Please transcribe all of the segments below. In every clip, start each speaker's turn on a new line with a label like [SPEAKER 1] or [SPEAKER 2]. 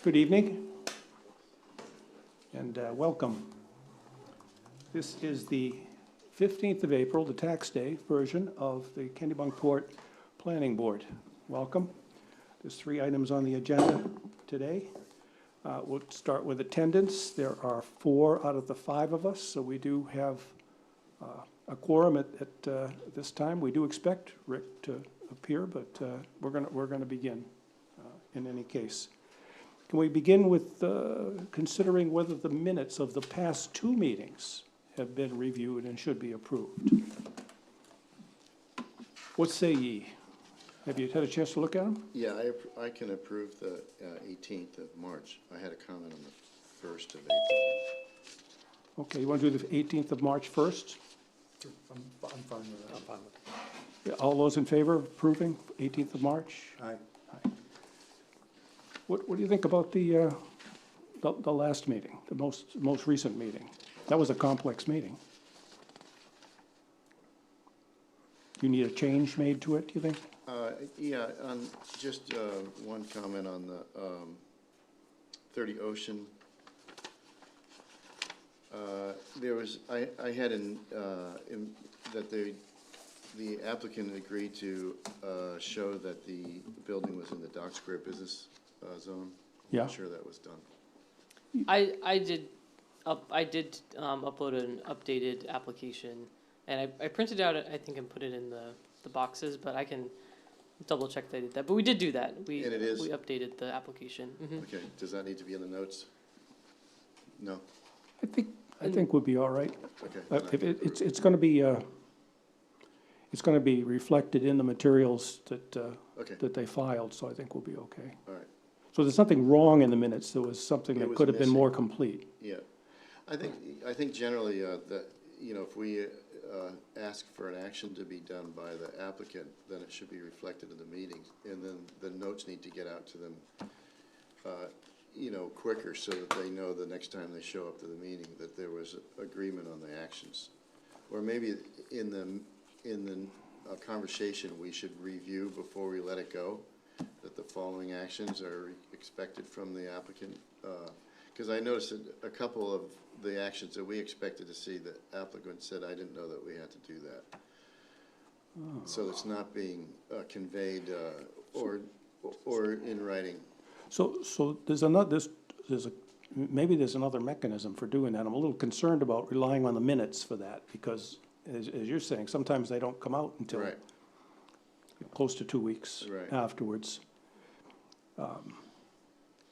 [SPEAKER 1] Good evening and welcome. This is the 15th of April, the tax day version of the Kennebunkport Planning Board. Welcome. There's 3 items on the agenda today. We'll start with attendance. There are 4 out of the 5 of us, so we do have a quorum at this time. We do expect Rick to appear, but we're going to begin in any case. Can we begin with considering whether the minutes of the past 2 meetings have been reviewed and should be approved? What say ye? Have you had a chance to look at them?
[SPEAKER 2] Yeah, I can approve the 18th of March. I had a comment on the 1st of April.
[SPEAKER 1] Okay, you want to do the 18th of March first?
[SPEAKER 3] I'm fine with that. I'm fine with
[SPEAKER 1] Yeah, all those in favor of approving 18th of March?
[SPEAKER 3] Aye.
[SPEAKER 1] Aye. What do you think about the last meeting, the most recent meeting? That was a complex meeting. You need a change made to it, do you think?
[SPEAKER 2] Yeah, just one comment on the 30 Ocean. There was, I had that the applicant agreed to show that the building was in the Dock Square business zone.
[SPEAKER 1] Yeah.
[SPEAKER 2] I'm sure that was done.
[SPEAKER 4] I did upload an updated application, and I printed out, I think, and put it in the boxes, but I can double check that I did that. But we did do that. We updated the application. Mm-hmm.
[SPEAKER 2] Okay, does that need to be in the notes? No?
[SPEAKER 1] I think we'll be all right.
[SPEAKER 2] Okay.
[SPEAKER 1] It's going to be reflected in the materials that
[SPEAKER 2] Okay.
[SPEAKER 1] that they filed, so I think we'll be okay.
[SPEAKER 2] All right.
[SPEAKER 1] So there's nothing wrong in the minutes. There was something
[SPEAKER 2] It
[SPEAKER 1] that
[SPEAKER 2] was
[SPEAKER 1] could have been
[SPEAKER 2] missing.
[SPEAKER 1] more complete.
[SPEAKER 2] Yeah, I think generally that, you know, if we ask for an action to be done by the applicant, then it should be reflected in the meetings, and then the notes need to get out to them, you know, quicker, so that they know the next time they show up to the meeting that there was agreement on the actions. Or maybe in the conversation we should review before we let it go, that the following actions are expected from the applicant. Because I noticed that a couple of the actions that we expected to see, the applicant said, I didn't know that we had to do that. Oh. So it's not being conveyed or in writing.
[SPEAKER 1] So maybe there's another mechanism for doing that. I'm a little concerned about relying on the minutes for that, because as you're saying, sometimes they don't come out until
[SPEAKER 2] Right.
[SPEAKER 1] close to 2 weeks
[SPEAKER 2] Right.
[SPEAKER 1] afterwards.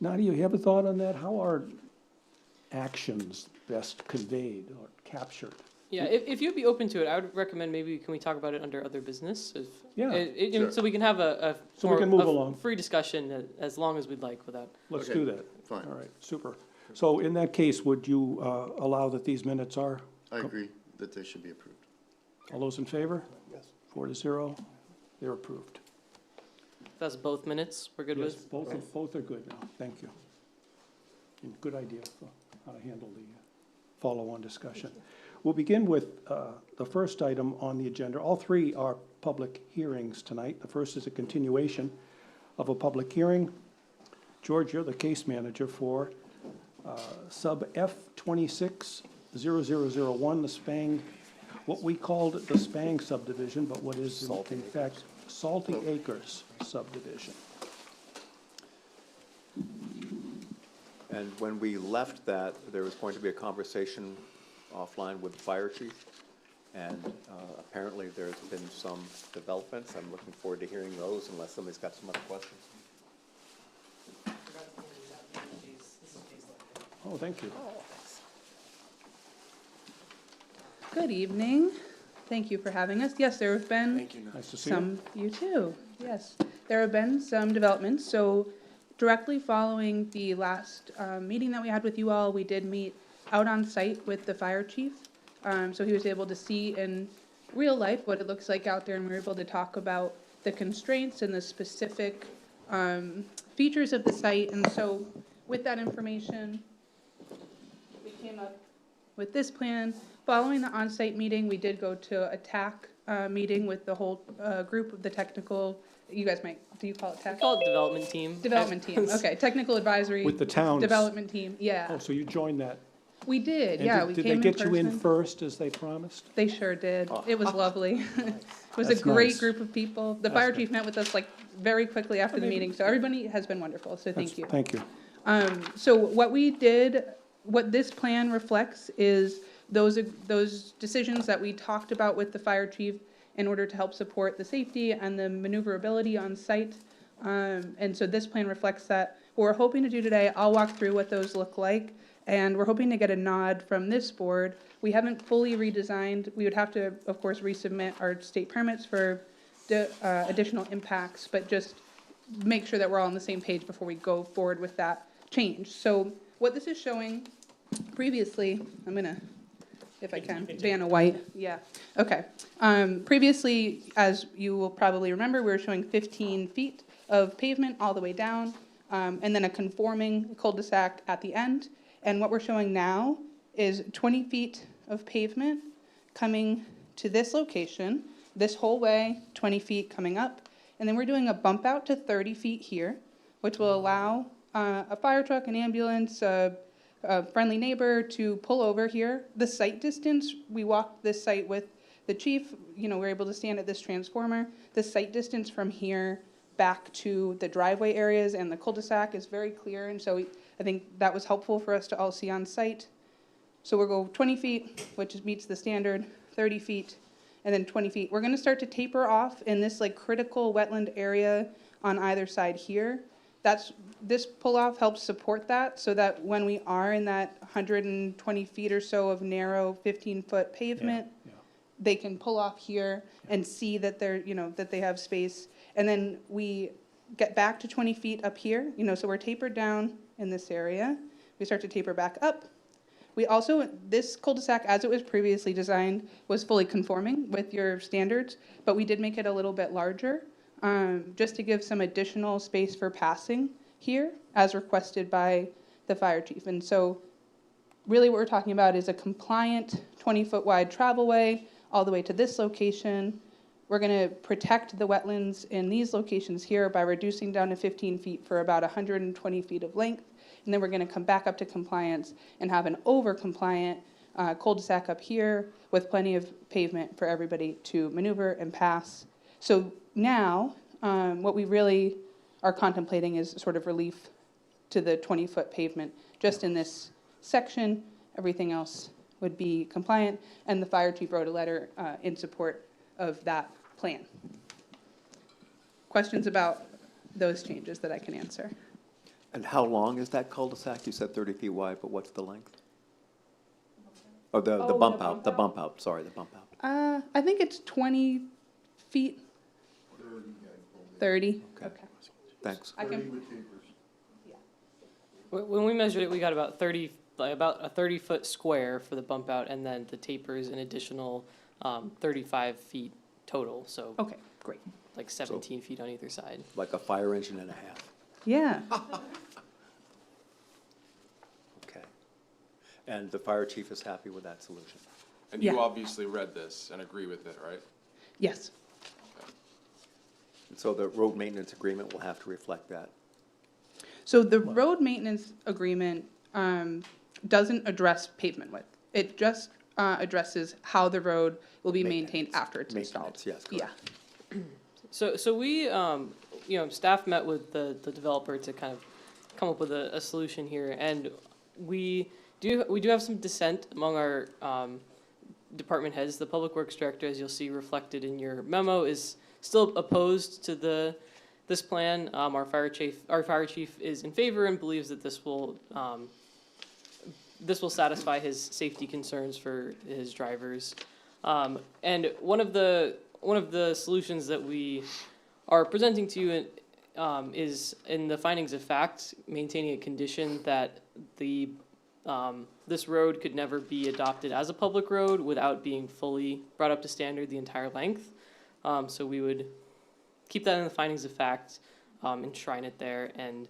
[SPEAKER 1] Nadia, you have a thought on that? How are actions best conveyed or captured?
[SPEAKER 4] Yeah, if you'd be open to it, I would recommend maybe can we talk about it under other business?
[SPEAKER 1] Yeah,
[SPEAKER 2] sure.
[SPEAKER 4] So we can have a
[SPEAKER 1] So we can move
[SPEAKER 4] a
[SPEAKER 1] along.
[SPEAKER 4] free discussion as long as we'd like without.
[SPEAKER 1] Let's
[SPEAKER 2] Okay.
[SPEAKER 1] do that.
[SPEAKER 2] Fine.
[SPEAKER 1] All right, super. So in that case, would you allow that these minutes are?
[SPEAKER 2] I agree that they should be approved.
[SPEAKER 1] All those in favor?
[SPEAKER 3] Yes.
[SPEAKER 1] 4-0, they're approved.
[SPEAKER 4] If that's both minutes, we're good
[SPEAKER 1] Yes,
[SPEAKER 4] with?
[SPEAKER 1] both are good now, thank you. And good idea for how to handle the follow-on discussion. We'll begin with the first item on the agenda. All 3 are public hearings tonight. The first is a continuation of a public hearing. George, you're the case manager for sub F260001, the Spang, what we called the Spang subdivision, but what is in fact Salty Acres subdivision.
[SPEAKER 5] And when we left that, there was going to be a conversation offline with the fire chief. And apparently there's been some developments. I'm looking forward to hearing those unless somebody's got some other questions.
[SPEAKER 1] Oh, thank you.
[SPEAKER 6] Good evening. Thank you for having us. Yes, there have been
[SPEAKER 1] Nice to see you.
[SPEAKER 6] you too. Yes, there have been some developments. So directly following the last meeting that we had with you all, we did meet out on site with the fire chief. So he was able to see in real life what it looks like out there, and we were able to talk about the constraints and the specific features of the site. And so with that information, we came up with this plan. Following the on-site meeting, we did go to a TAC meeting with the whole group of the technical you guys might, do you call it
[SPEAKER 4] I
[SPEAKER 6] tech?
[SPEAKER 4] call it development team.
[SPEAKER 6] Development team, okay, technical advisory.
[SPEAKER 1] With the towns?
[SPEAKER 6] Development team, yeah.
[SPEAKER 1] Oh, so you joined that?
[SPEAKER 6] We did,
[SPEAKER 1] And
[SPEAKER 6] yeah, we
[SPEAKER 1] did
[SPEAKER 6] came
[SPEAKER 1] they
[SPEAKER 6] in
[SPEAKER 1] get you in
[SPEAKER 6] person.
[SPEAKER 1] first as they promised?
[SPEAKER 6] They sure did.
[SPEAKER 1] Oh.
[SPEAKER 6] It was lovely. It was a
[SPEAKER 1] That's
[SPEAKER 6] great
[SPEAKER 1] nice.
[SPEAKER 6] group of people. The
[SPEAKER 1] That's
[SPEAKER 6] fire
[SPEAKER 1] good.
[SPEAKER 6] chief met with us like very quickly after the
[SPEAKER 1] Okay.
[SPEAKER 6] meeting, so everybody has been wonderful, so
[SPEAKER 1] That's-
[SPEAKER 6] thank you.
[SPEAKER 1] Thank you.
[SPEAKER 6] So what we did, what this plan reflects is those decisions that we talked about with the fire chief in order to help support the safety and the maneuverability on site. And so this plan reflects that. What we're hoping to do today, I'll walk through what those look like, and we're hoping to get a nod from this board. We haven't fully redesigned. We would have to, of course, resubmit our state permits for additional impacts, but just make sure that we're all on the same page before we go forward with that change. So what this is showing previously, I'm gonna, if I can, Vanna White, yeah, okay. Previously, as you will probably remember, we were showing 15 feet of pavement all the way down, and then a conforming cul-de-sac at the end. And what we're showing now is 20 feet of pavement coming to this location, this whole way, 20 feet coming up. And then we're doing a bump out to 30 feet here, which will allow a fire truck, an ambulance, a friendly neighbor to pull over here. The site distance, we walked this site with the chief, you know, we're able to stand at this transformer. The site distance from here back to the driveway areas and the cul-de-sac is very clear, and so I think that was helpful for us to all see on site. So we'll go 20 feet, which meets the standard, 30 feet, and then 20 feet. We're gonna start to taper off in this like critical wetland area on either side here. This pull-off helps support that, so that when we are in that 120 feet or so of narrow 15-foot pavement,
[SPEAKER 1] Yeah.
[SPEAKER 6] they can pull off here and see that they're, you know, that they have space. And then we get back to 20 feet up here, you know, so we're tapered down in this area. We start to taper back up. We also, this cul-de-sac, as it was previously designed, was fully conforming with your standards, but we did make it a little bit larger, just to give some additional space for passing here, as requested by the fire chief. And so really what we're talking about is a compliant 20-foot wide travelway all the way to this location. We're gonna protect the wetlands in these locations here by reducing down to 15 feet for about 120 feet of length. And then we're gonna come back up to compliance and have an over-compliant cul-de-sac up here with plenty of pavement for everybody to maneuver and pass. So now, what we really are contemplating is sort of relief to the 20-foot pavement just in this section. Everything else would be compliant, and the fire chief wrote a letter in support of that plan. Questions about those changes that I can answer?
[SPEAKER 5] And how long is that cul-de-sac? You said 30 feet wide, but what's the length? Oh, the bump out, the bump out, sorry, the bump out.
[SPEAKER 6] I think it's 20 feet. 30.
[SPEAKER 5] Okay.
[SPEAKER 6] Okay.
[SPEAKER 5] Thanks.
[SPEAKER 6] I can,
[SPEAKER 4] When we measured it, we got about 30, like about a 30-foot square for the bump out, and then the taper is an additional 35 feet total, so
[SPEAKER 6] okay, great.
[SPEAKER 4] like 17 feet on either side.
[SPEAKER 5] Like a fire engine and a half.
[SPEAKER 6] Yeah.
[SPEAKER 5] Okay. And the fire chief is happy with that solution?
[SPEAKER 7] And you
[SPEAKER 6] Yeah.
[SPEAKER 7] obviously read this and agree with it, right?
[SPEAKER 6] Yes.
[SPEAKER 5] And so the road maintenance agreement will have to reflect that.
[SPEAKER 6] So the road maintenance agreement doesn't address pavement width. It just addresses how the road will be maintained after it's installed.
[SPEAKER 5] Maintenance, yes,
[SPEAKER 6] Yeah.
[SPEAKER 5] correct.
[SPEAKER 4] So we, you know, staff met with the developer to kind of come up with a solution here, and we do have some dissent among our department heads. The public works director, as you'll see reflected in your memo, is still opposed to this plan. Our fire chief is in favor and believes that this will satisfy his safety concerns for his drivers. And one of the solutions that we are presenting to you is in the findings of fact, maintaining a condition that this road could never be adopted as a public road without being fully brought up to standard the entire length. So we would keep that in the findings of fact, enshrine it there, and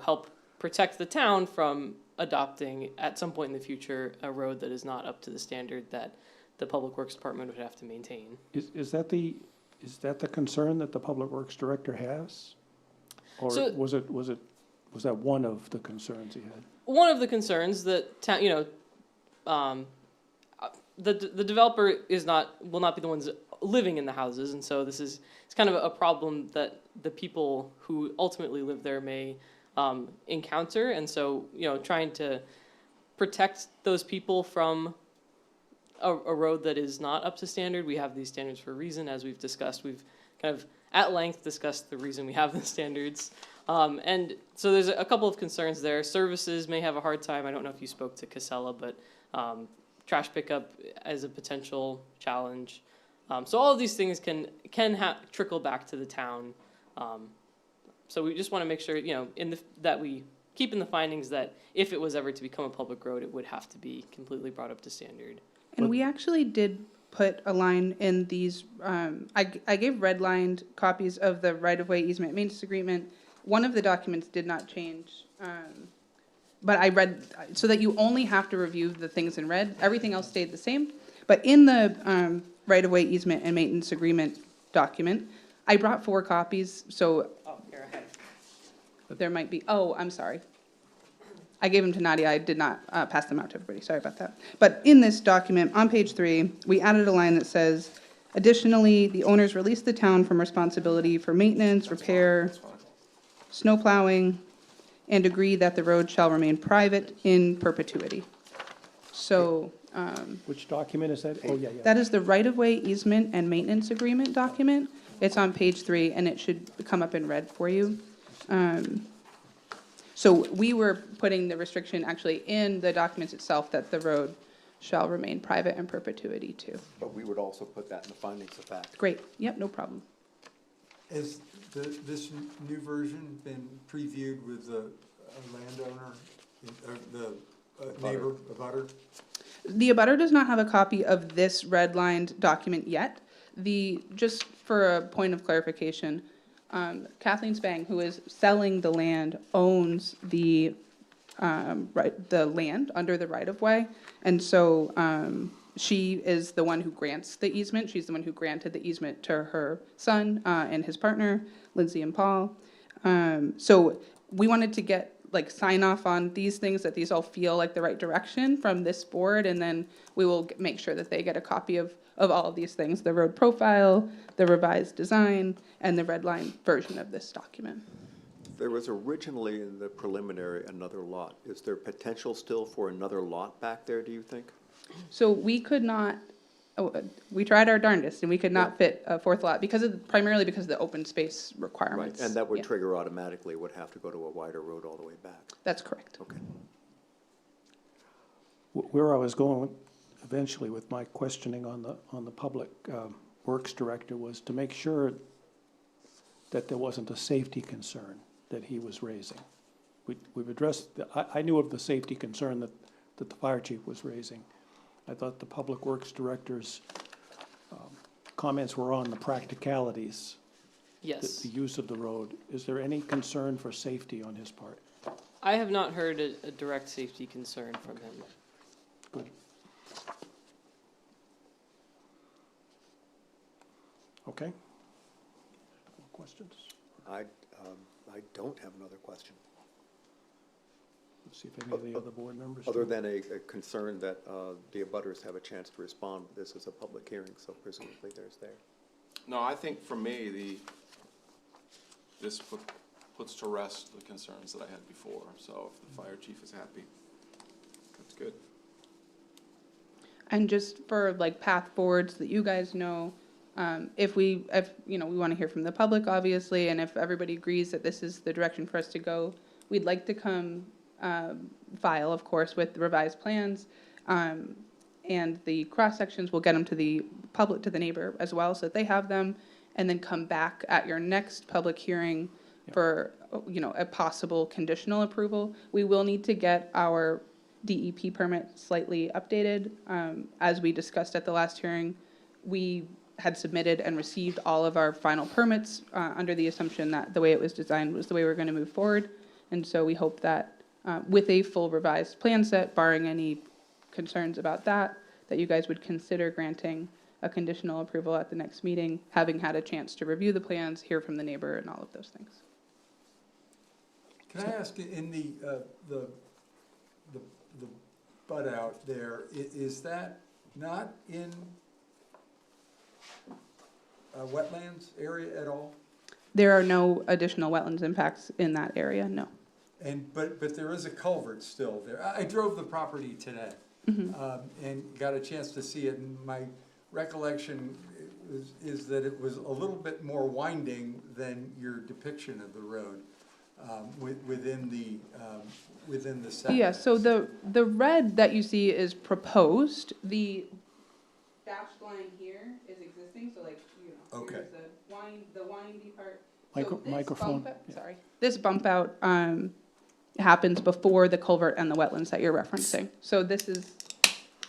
[SPEAKER 4] help protect the town from adopting at some point in the future a road that is not up to the standard that the Public Works Department would have to maintain.
[SPEAKER 1] Is that the Is that the concern that the Public Works Director has? Or
[SPEAKER 4] So-
[SPEAKER 1] was that one of the concerns he had?
[SPEAKER 4] One of the concerns that the developer will not be the ones living in the houses, and so it's kind of a problem that the people who ultimately live there may encounter, and so trying to protect those people from a road that is not up to standard. We have these standards for a reason, as we've discussed. We've kind of at length discussed the reason we have the standards. And so there's a couple of concerns there. Services may have a hard time. I don't know if you spoke to Casella, but trash pickup as a potential challenge. So all of these things can trickle back to the town. So we just want to make sure, that we keep in the findings that if it was ever to become a public road, it would have to be completely brought up to standard.
[SPEAKER 6] And we actually did put a line in these, I gave redlined copies of the right-of-way easement maintenance agreement. One of the documents did not change, but I read, so that you only have to review the things in red. Everything else stayed the same. But in the right-of-way easement and maintenance agreement document, I brought 4 copies, so
[SPEAKER 4] Here, I have.
[SPEAKER 6] there might be, I'm sorry. I gave them to Nadia, I did not pass them out to everybody, sorry about that. But in this document, on page 3, we added a line that says, additionally, the owners release the town from responsibility for maintenance, repair, snow plowing, and agree that the road shall remain private in perpetuity. So,
[SPEAKER 1] Which document is that? Oh, yeah.
[SPEAKER 6] that is the right-of-way easement and maintenance agreement document. It's on page 3, and it should come up in red for you. So we were putting the restriction actually in the documents itself that the road shall remain private in perpetuity too.
[SPEAKER 5] But we would also put that in the findings of fact.
[SPEAKER 6] Great, yep, no problem.
[SPEAKER 3] Has this new version been previewed with the landowner, the neighbor, the butter?
[SPEAKER 6] The abutter does not have a copy of this redlined document yet. Just for a point of clarification, Kathleen Spang, who is selling the land, owns the land under the right-of-way. And so she is the one who grants the easement. She's the one who granted the easement to her son and his partner, Lindsay and Paul. So we wanted to get sign off on these things, that these all feel like the right direction from this board, and then we will make sure that they get a copy of all of these things, the road profile, the revised design, and the red line version of this document.
[SPEAKER 5] There was originally in the preliminary another lot. Is there potential still for another lot back there, do you think?
[SPEAKER 6] So we could not, we tried our darndest, and we could not fit a 4th lot primarily because of the open space
[SPEAKER 5] Right,
[SPEAKER 6] requirements.
[SPEAKER 5] and that would
[SPEAKER 6] Yeah,
[SPEAKER 5] trigger automatically, would have to go to a wider road all the way back.
[SPEAKER 6] that's correct.
[SPEAKER 5] Okay.
[SPEAKER 1] Where I was going eventually with my questioning on the Public Works Director was to make sure that there wasn't a safety concern that he was raising. We've addressed, I knew of the safety concern that the fire chief was raising. I thought the Public Works Director's comments were on the practicalities,
[SPEAKER 4] Yes.
[SPEAKER 1] the use of the road. Is there any concern for safety on his part?
[SPEAKER 4] I have not heard a direct safety concern from him.
[SPEAKER 1] Good. Okay. More questions?
[SPEAKER 5] I don't have another question,
[SPEAKER 1] Let's see if any of the other board members.
[SPEAKER 5] other
[SPEAKER 1] do.
[SPEAKER 5] than a concern that the abutters have a chance to respond. This is a public hearing, so presumably there's there.
[SPEAKER 7] No, I think for me, this puts to rest the concerns that I had before, so if the fire chief is happy, that's good.
[SPEAKER 6] And just for path forwards that you guys know, if we want to hear from the public, obviously, and if everybody agrees that this is the direction for us to go, we'd like to come file, of course, with the revised plans, and the cross sections. We'll get them to the public, to the neighbor as well, so that they have them, and then come back at your next public hearing for a possible conditional approval. We will need to get our DEP permit slightly updated. As we discussed at the last hearing, we had submitted and received all of our final permits under the assumption that the way it was designed was the way we're going to move forward. And so we hope that with a full revised plan set, barring any concerns about that you guys would consider granting a conditional approval at the next meeting, having had a chance to review the plans, hear from the neighbor, and all of those things.
[SPEAKER 3] Can I ask, in the butt out there, is that not in a wetlands area at all?
[SPEAKER 6] There are no additional wetlands impacts in that area, no.
[SPEAKER 3] But there is a culvert still there. I drove the property today, and got a chance to see it, and my recollection is that it was a little bit more winding than your depiction of the road, within the setbacks.
[SPEAKER 6] Yeah, so the red that you see is proposed. The dashed line here is existing, so like, you know,
[SPEAKER 3] Okay.
[SPEAKER 6] here's the windy part.
[SPEAKER 1] Micro-
[SPEAKER 6] So this
[SPEAKER 1] microphone,
[SPEAKER 6] bump out-
[SPEAKER 1] yeah.
[SPEAKER 6] Sorry, this bump out, happens before the culvert and the wetlands that you're referencing. So this is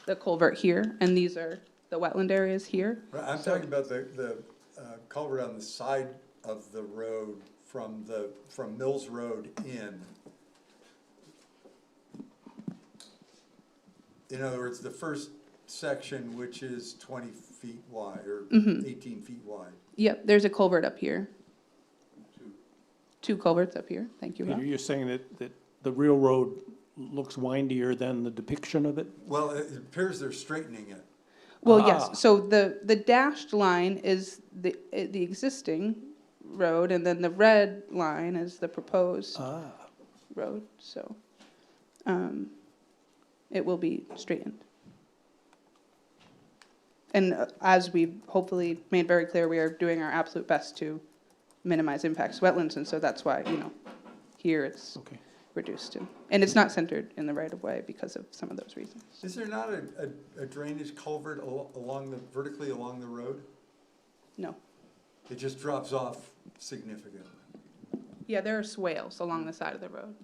[SPEAKER 6] the culvert here, and these are the wetland areas here.
[SPEAKER 3] Right, I'm talking about the culvert on the side of the road from Mills Road in. In other words, the first section, which is 20 feet wide, or 18 feet wide.
[SPEAKER 6] Yep, there's a culvert up here. Two culverts up here, thank you,
[SPEAKER 1] Peter,
[SPEAKER 6] Rob.
[SPEAKER 1] you're saying that the real road looks windier than the depiction of it?
[SPEAKER 3] Well, it appears they're straightening it.
[SPEAKER 6] Well,
[SPEAKER 1] Ah.
[SPEAKER 6] yes, so the dashed line is the existing road, and then the red line is the proposed
[SPEAKER 1] Ah,
[SPEAKER 6] road, so, it will be straightened. And as we've hopefully made very clear, we are doing our absolute best to minimize impacts to wetlands, and so that's why, you know, here it's
[SPEAKER 1] okay.
[SPEAKER 6] reduced to, and it's not centered in the right of way because of some of those reasons.
[SPEAKER 3] Is there not a drainage culvert vertically along the road?
[SPEAKER 6] No.
[SPEAKER 3] It just drops off significantly.
[SPEAKER 6] Yeah, there are swales along the side of the road.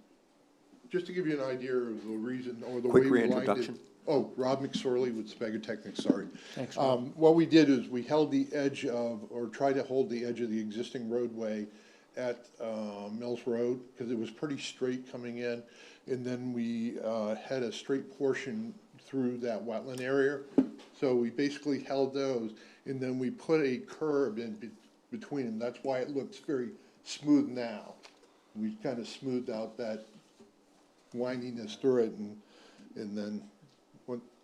[SPEAKER 8] Just to give you an idea of the reason, or the way
[SPEAKER 5] Quick
[SPEAKER 8] we lined it.
[SPEAKER 5] reintroduction.
[SPEAKER 8] Oh, Rob McSorley with Spagotechnics, sorry.
[SPEAKER 1] Thanks, Rob.
[SPEAKER 8] What we did is we held the edge of, or tried to hold the edge of the existing roadway at Mills Road, because it was pretty straight coming in. And then we had a straight portion through that wetland area. So we basically held those, and then we put a curb in between them. That's why it looks very smooth now. We kind of smoothed out that windiness through it, and then,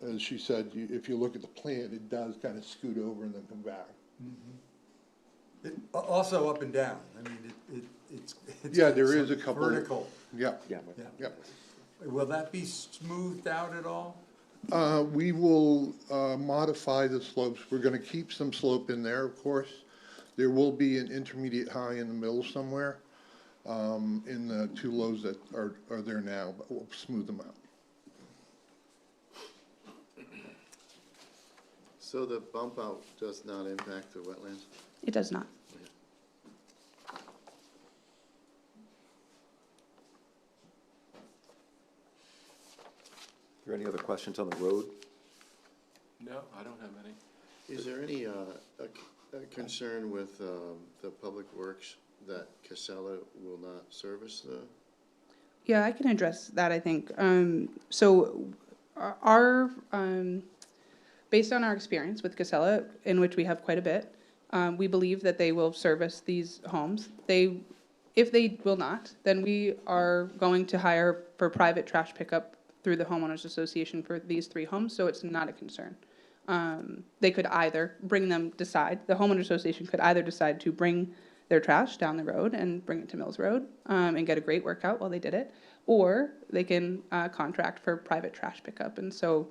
[SPEAKER 8] as she said, if you look at the plan, it does kind of scoot over and then come back.
[SPEAKER 3] Also up and down, I mean, it's.
[SPEAKER 8] Yeah, there is a couple.
[SPEAKER 3] Vertical.
[SPEAKER 8] Yeah,
[SPEAKER 5] Yeah.
[SPEAKER 3] Yeah. Will that be smoothed out at all?
[SPEAKER 8] we will modify the slopes. We're gonna keep some slope in there, of course. There will be an intermediate high in the middle somewhere, in the two lows that are there now, but we'll smooth them out.
[SPEAKER 2] So the bump out does not impact the wetlands?
[SPEAKER 6] It does not.
[SPEAKER 5] Are there any other questions on the road?
[SPEAKER 7] No, I don't have any.
[SPEAKER 2] Is there any a concern with the Public Works that Casella will not service the?
[SPEAKER 6] Yeah, I can address that, I think. So our, based on our experience with Casella, in which we have quite a bit, we believe that they will service these homes. If they will not, then we are going to hire for private trash pickup through the homeowners association for these 3 homes, so it's not a concern. They could either the homeowners association could either decide to bring their trash down the road and bring it to Mills Road, and get a great workout while they did it, or they can contract for private trash pickup. And so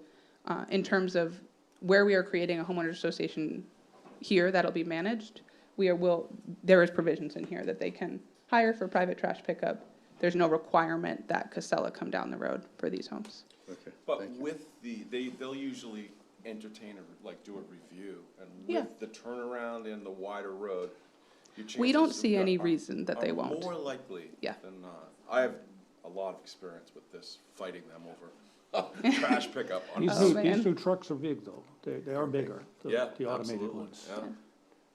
[SPEAKER 6] in terms of where we are creating a homeowners association here that'll be managed, there is provisions in here that they can hire for private trash pickup. There's no requirement that Casella come down the road for these homes.
[SPEAKER 2] Okay,
[SPEAKER 7] But
[SPEAKER 2] thank you.
[SPEAKER 7] with they'll usually entertain or like do a review, and
[SPEAKER 6] Yeah.
[SPEAKER 7] with the turnaround and the wider road, your
[SPEAKER 6] We don't
[SPEAKER 7] chances
[SPEAKER 6] see any
[SPEAKER 7] are-
[SPEAKER 6] reason that they
[SPEAKER 7] are
[SPEAKER 6] won't.
[SPEAKER 7] more likely
[SPEAKER 6] Yeah.
[SPEAKER 7] than not. I have a lot of experience with this, fighting them over trash pickup. on-
[SPEAKER 6] man.
[SPEAKER 1] These new trucks are big, though. They are bigger,
[SPEAKER 7] Yeah,
[SPEAKER 1] the automated
[SPEAKER 7] absolutely,
[SPEAKER 1] ones.
[SPEAKER 7] yeah.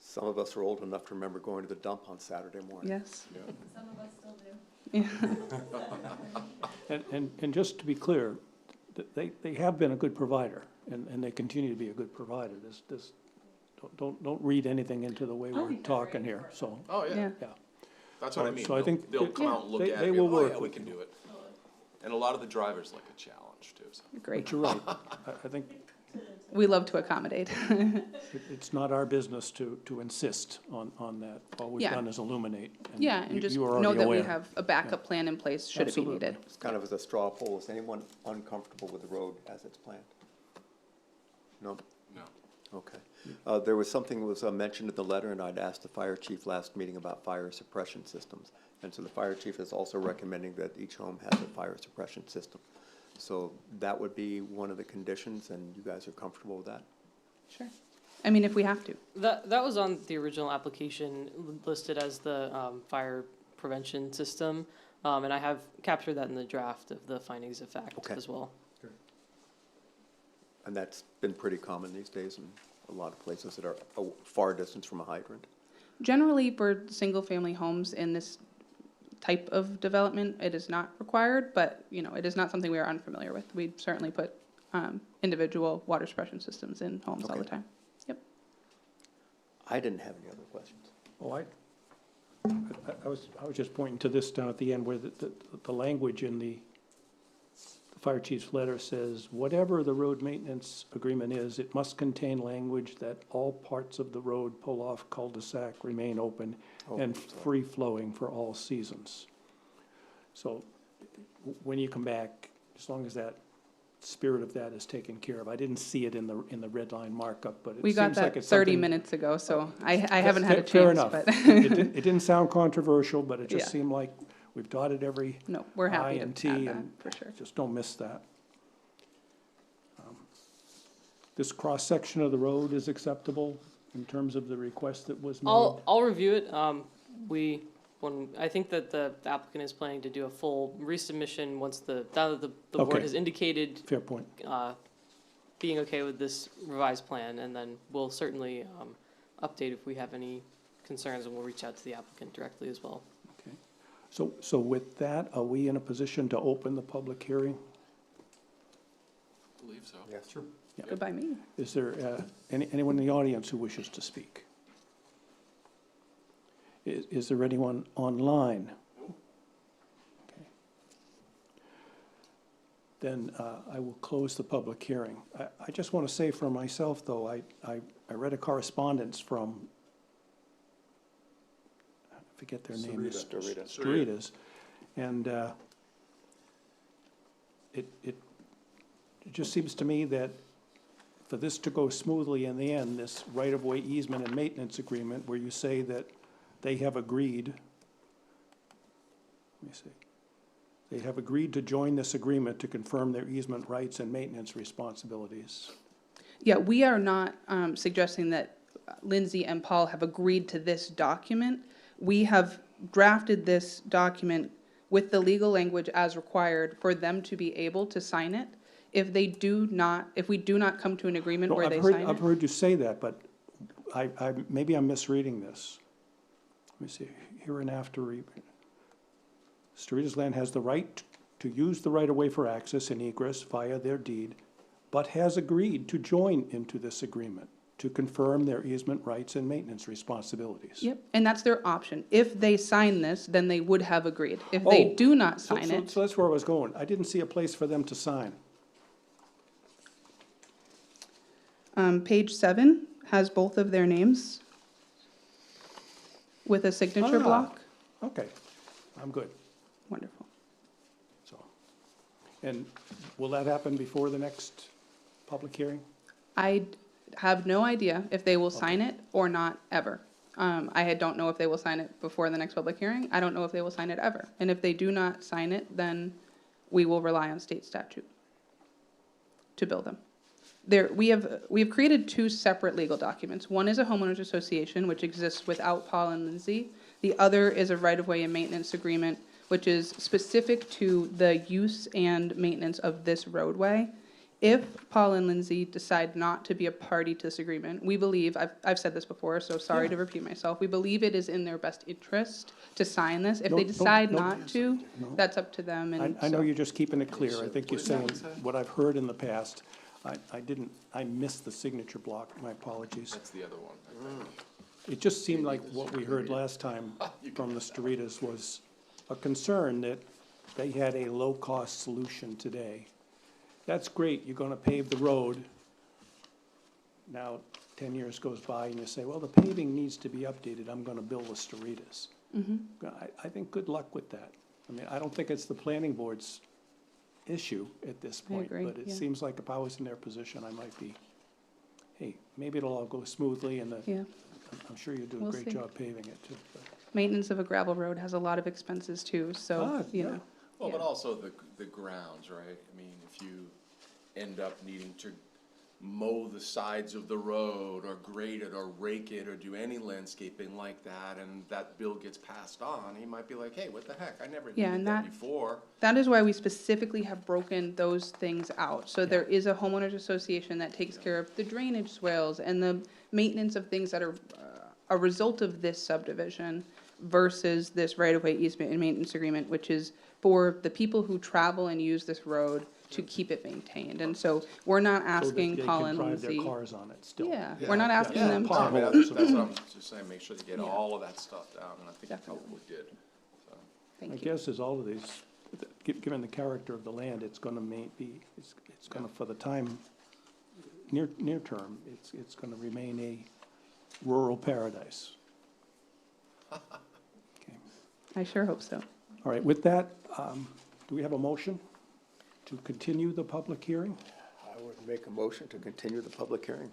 [SPEAKER 5] Some of us are old enough to remember going to the dump on Saturday morning.
[SPEAKER 6] Yes.
[SPEAKER 9] Some of us still do.
[SPEAKER 1] And just to be clear, they have been a good provider, and they continue to be a good provider. don't read anything into the way we're talking here, so,
[SPEAKER 7] Oh, yeah,
[SPEAKER 6] Yeah.
[SPEAKER 1] yeah.
[SPEAKER 7] that's what I mean.
[SPEAKER 1] So I think
[SPEAKER 7] They'll come out and look
[SPEAKER 1] they-
[SPEAKER 7] at
[SPEAKER 1] they
[SPEAKER 7] it,
[SPEAKER 1] will
[SPEAKER 7] and go, oh,
[SPEAKER 1] work
[SPEAKER 7] yeah, we
[SPEAKER 1] with
[SPEAKER 7] can
[SPEAKER 1] you.
[SPEAKER 7] do it. And a lot of the drivers like a challenge too, so.
[SPEAKER 6] Great.
[SPEAKER 1] But you're right. I think
[SPEAKER 6] We love to accommodate.
[SPEAKER 1] it's not our business to insist on that. All we've
[SPEAKER 6] Yeah.
[SPEAKER 1] done is illuminate.
[SPEAKER 6] Yeah, and
[SPEAKER 1] you-
[SPEAKER 6] just
[SPEAKER 1] you are
[SPEAKER 6] know
[SPEAKER 1] already
[SPEAKER 6] that we
[SPEAKER 1] aware.
[SPEAKER 6] have a backup plan in place should it be
[SPEAKER 1] Absolutely.
[SPEAKER 6] needed.
[SPEAKER 5] It's kind of as a straw poll. Is anyone uncomfortable with the road as it's planned? No?
[SPEAKER 7] No.
[SPEAKER 5] Okay. There was something that was mentioned in the letter, and I'd asked the fire chief last meeting about fire suppression systems. And so the fire chief is also recommending that each home has a fire suppression system. So that would be one of the conditions, and you guys are comfortable with that?
[SPEAKER 6] Sure. I mean, if we have to.
[SPEAKER 4] That was on the original application listed as the fire prevention system, and I have captured that in the draft of the findings of fact
[SPEAKER 5] Okay.
[SPEAKER 4] as well.
[SPEAKER 5] And that's been pretty common these days in a lot of places that are a far distance from a hydrant.
[SPEAKER 6] Generally, for single-family homes in this type of development, it is not required, but, you know, it is not something we are unfamiliar with. We certainly put individual water suppression systems in homes all the
[SPEAKER 5] Okay.
[SPEAKER 6] time. Yep.
[SPEAKER 5] I didn't have any other questions.
[SPEAKER 1] Oh, I was just pointing to this down at the end where the language in the fire chief's letter says, whatever the road maintenance agreement is, it must contain language that all parts of the road, pull-off, cul-de-sac remain open and free-flowing for all seasons. So when you come back, as long as that spirit of that is taken care of, I didn't see it in the red line markup, but it
[SPEAKER 6] We got
[SPEAKER 1] seems like
[SPEAKER 6] that
[SPEAKER 1] it's
[SPEAKER 6] 30
[SPEAKER 1] something.
[SPEAKER 6] minutes ago, so I haven't had a
[SPEAKER 1] Fair
[SPEAKER 6] chance,
[SPEAKER 1] enough.
[SPEAKER 6] but
[SPEAKER 1] It didn't sound controversial, but it just
[SPEAKER 6] Yeah.
[SPEAKER 1] seemed like we've dotted every
[SPEAKER 6] no, we're happy
[SPEAKER 1] I
[SPEAKER 6] to
[SPEAKER 1] and
[SPEAKER 6] add
[SPEAKER 1] T,
[SPEAKER 6] that,
[SPEAKER 1] and
[SPEAKER 6] for sure.
[SPEAKER 1] just don't miss that. This cross-section of the road is acceptable in terms of the request that was made?
[SPEAKER 4] I'll review it. I think that the applicant is planning to do a full resubmission once now that the board
[SPEAKER 1] Okay.
[SPEAKER 4] has indicated
[SPEAKER 1] Fair point.
[SPEAKER 4] being okay with this revised plan, and then we'll certainly update if we have any concerns, and we'll reach out to the applicant directly as well.
[SPEAKER 1] Okay. So with that, are we in a position to open the public hearing?
[SPEAKER 7] I believe so.
[SPEAKER 5] Yes.
[SPEAKER 3] Sure.
[SPEAKER 6] Good by me.
[SPEAKER 1] Is there anyone in the audience who wishes to speak? Is there anyone online? Okay. Then I will close the public hearing. I just want to say for myself, though, I read a correspondence from, I forget their name. Storitas. And it just seems to me that for this to go smoothly in the end, this right-of-way easement and maintenance agreement where you say that they have agreed, let me see, they have agreed to join this agreement to confirm their easement rights and maintenance responsibilities.
[SPEAKER 6] Yeah, we are not suggesting that Lindsay and Paul have agreed to this document. We have drafted this document with the legal language as required for them to be able to sign it. If we do not come to an agreement
[SPEAKER 1] No,
[SPEAKER 6] where
[SPEAKER 1] I've
[SPEAKER 6] they
[SPEAKER 1] heard-
[SPEAKER 6] sign
[SPEAKER 1] I've
[SPEAKER 6] it.
[SPEAKER 1] heard you say that, but maybe I'm misreading this. Let me see, here and after, Storitas Land has the right to use the right-of-way for access and egress via their deed, but has agreed to join into this agreement to confirm their easement rights and maintenance responsibilities.
[SPEAKER 6] Yep, and that's their option. If they sign this, then they would have agreed. If they
[SPEAKER 1] Oh,
[SPEAKER 6] do not
[SPEAKER 1] So-
[SPEAKER 6] sign
[SPEAKER 1] so-
[SPEAKER 6] it,
[SPEAKER 1] So that's where I was going. I didn't see a place for them to sign.
[SPEAKER 6] page 7 has both of their names with a signature
[SPEAKER 1] Ah.
[SPEAKER 6] block.
[SPEAKER 1] Okay, I'm good,
[SPEAKER 6] Wonderful.
[SPEAKER 1] so. And will that happen before the next public hearing?
[SPEAKER 6] I have no idea if they will sign it or not ever. Don't know if they will sign it before the next public hearing. I don't know if they will sign it ever. And if they do not sign it, then we will rely on state statute to bill them. We have created two separate legal documents. One is a homeowners association, which exists without Paul and Lindsay. The other is a right-of-way and maintenance agreement, which is specific to the use and maintenance of this roadway. If Paul and Lindsay decide not to be a party to this agreement, we believe, I've said this before, so sorry to repeat myself, we believe it is in their best interest to sign this. If
[SPEAKER 1] No,
[SPEAKER 6] they
[SPEAKER 1] no,
[SPEAKER 6] decide
[SPEAKER 1] no.
[SPEAKER 6] not to,
[SPEAKER 1] No.
[SPEAKER 6] that's up to them, and
[SPEAKER 1] I know
[SPEAKER 6] so-
[SPEAKER 1] you're just keeping it clear. I think you're saying what I've heard in the past. I missed the signature block, my apologies.
[SPEAKER 7] That's the other one, I think.
[SPEAKER 1] It just seemed like what we heard last time
[SPEAKER 7] You can
[SPEAKER 1] from the
[SPEAKER 7] have that one.
[SPEAKER 1] Storitas was a concern that they had a low-cost solution today. That's great, you're gonna pave the road. Now, 10 years goes by and you say, well, the paving needs to be updated, I'm gonna build the Storitas. I think good luck with that. I mean, I don't think it's the planning board's issue at this point.
[SPEAKER 6] agree,
[SPEAKER 1] But it
[SPEAKER 6] yeah.
[SPEAKER 1] seems like if I was in their position, I might be, hey, maybe it'll all go smoothly and
[SPEAKER 6] Yeah.
[SPEAKER 1] I'm sure you do a
[SPEAKER 6] We'll
[SPEAKER 1] great
[SPEAKER 6] see.
[SPEAKER 1] job paving it too. but-
[SPEAKER 6] Maintenance of a gravel road has a lot of expenses too, so,
[SPEAKER 1] Ah,
[SPEAKER 6] you
[SPEAKER 1] yeah.
[SPEAKER 6] know.
[SPEAKER 7] Well, but
[SPEAKER 6] Yeah.
[SPEAKER 7] also the grounds, right? I mean, if you end up needing to mow the sides of the road or grade it or rake it or do any landscaping like that, and that bill gets passed on, he might be like, hey, what the heck, I never
[SPEAKER 6] Yeah,
[SPEAKER 7] needed
[SPEAKER 6] and
[SPEAKER 7] that
[SPEAKER 6] that-
[SPEAKER 7] before.
[SPEAKER 6] That is why we specifically have broken those things out. So there is a homeowners association that takes care of the drainage swales and the maintenance of things that are a result of this subdivision versus this right-of-way easement and maintenance agreement, which is for the people who travel and use this road to keep it maintained. And so we're not
[SPEAKER 1] So that
[SPEAKER 6] asking
[SPEAKER 1] they
[SPEAKER 6] Paul
[SPEAKER 1] can
[SPEAKER 6] and
[SPEAKER 1] drive their
[SPEAKER 6] Lindsay.
[SPEAKER 1] cars on it still.
[SPEAKER 6] Yeah, we're not asking
[SPEAKER 1] Yeah.
[SPEAKER 6] them
[SPEAKER 7] No, I mean,
[SPEAKER 1] Potholes.
[SPEAKER 7] that's what I'm just saying, make sure they get
[SPEAKER 6] Yeah.
[SPEAKER 7] all of that stuff down, and I think you
[SPEAKER 6] Definitely.
[SPEAKER 7] probably did, so.
[SPEAKER 1] My
[SPEAKER 6] Thank you.
[SPEAKER 1] guess is all of these, given the character of the land, it's gonna it's gonna, for the time, near term, it's gonna remain a rural paradise. Okay.
[SPEAKER 6] I sure hope so.
[SPEAKER 1] All right, with that, do we have a motion to continue the public hearing?
[SPEAKER 5] I would make a motion to continue the public hearing.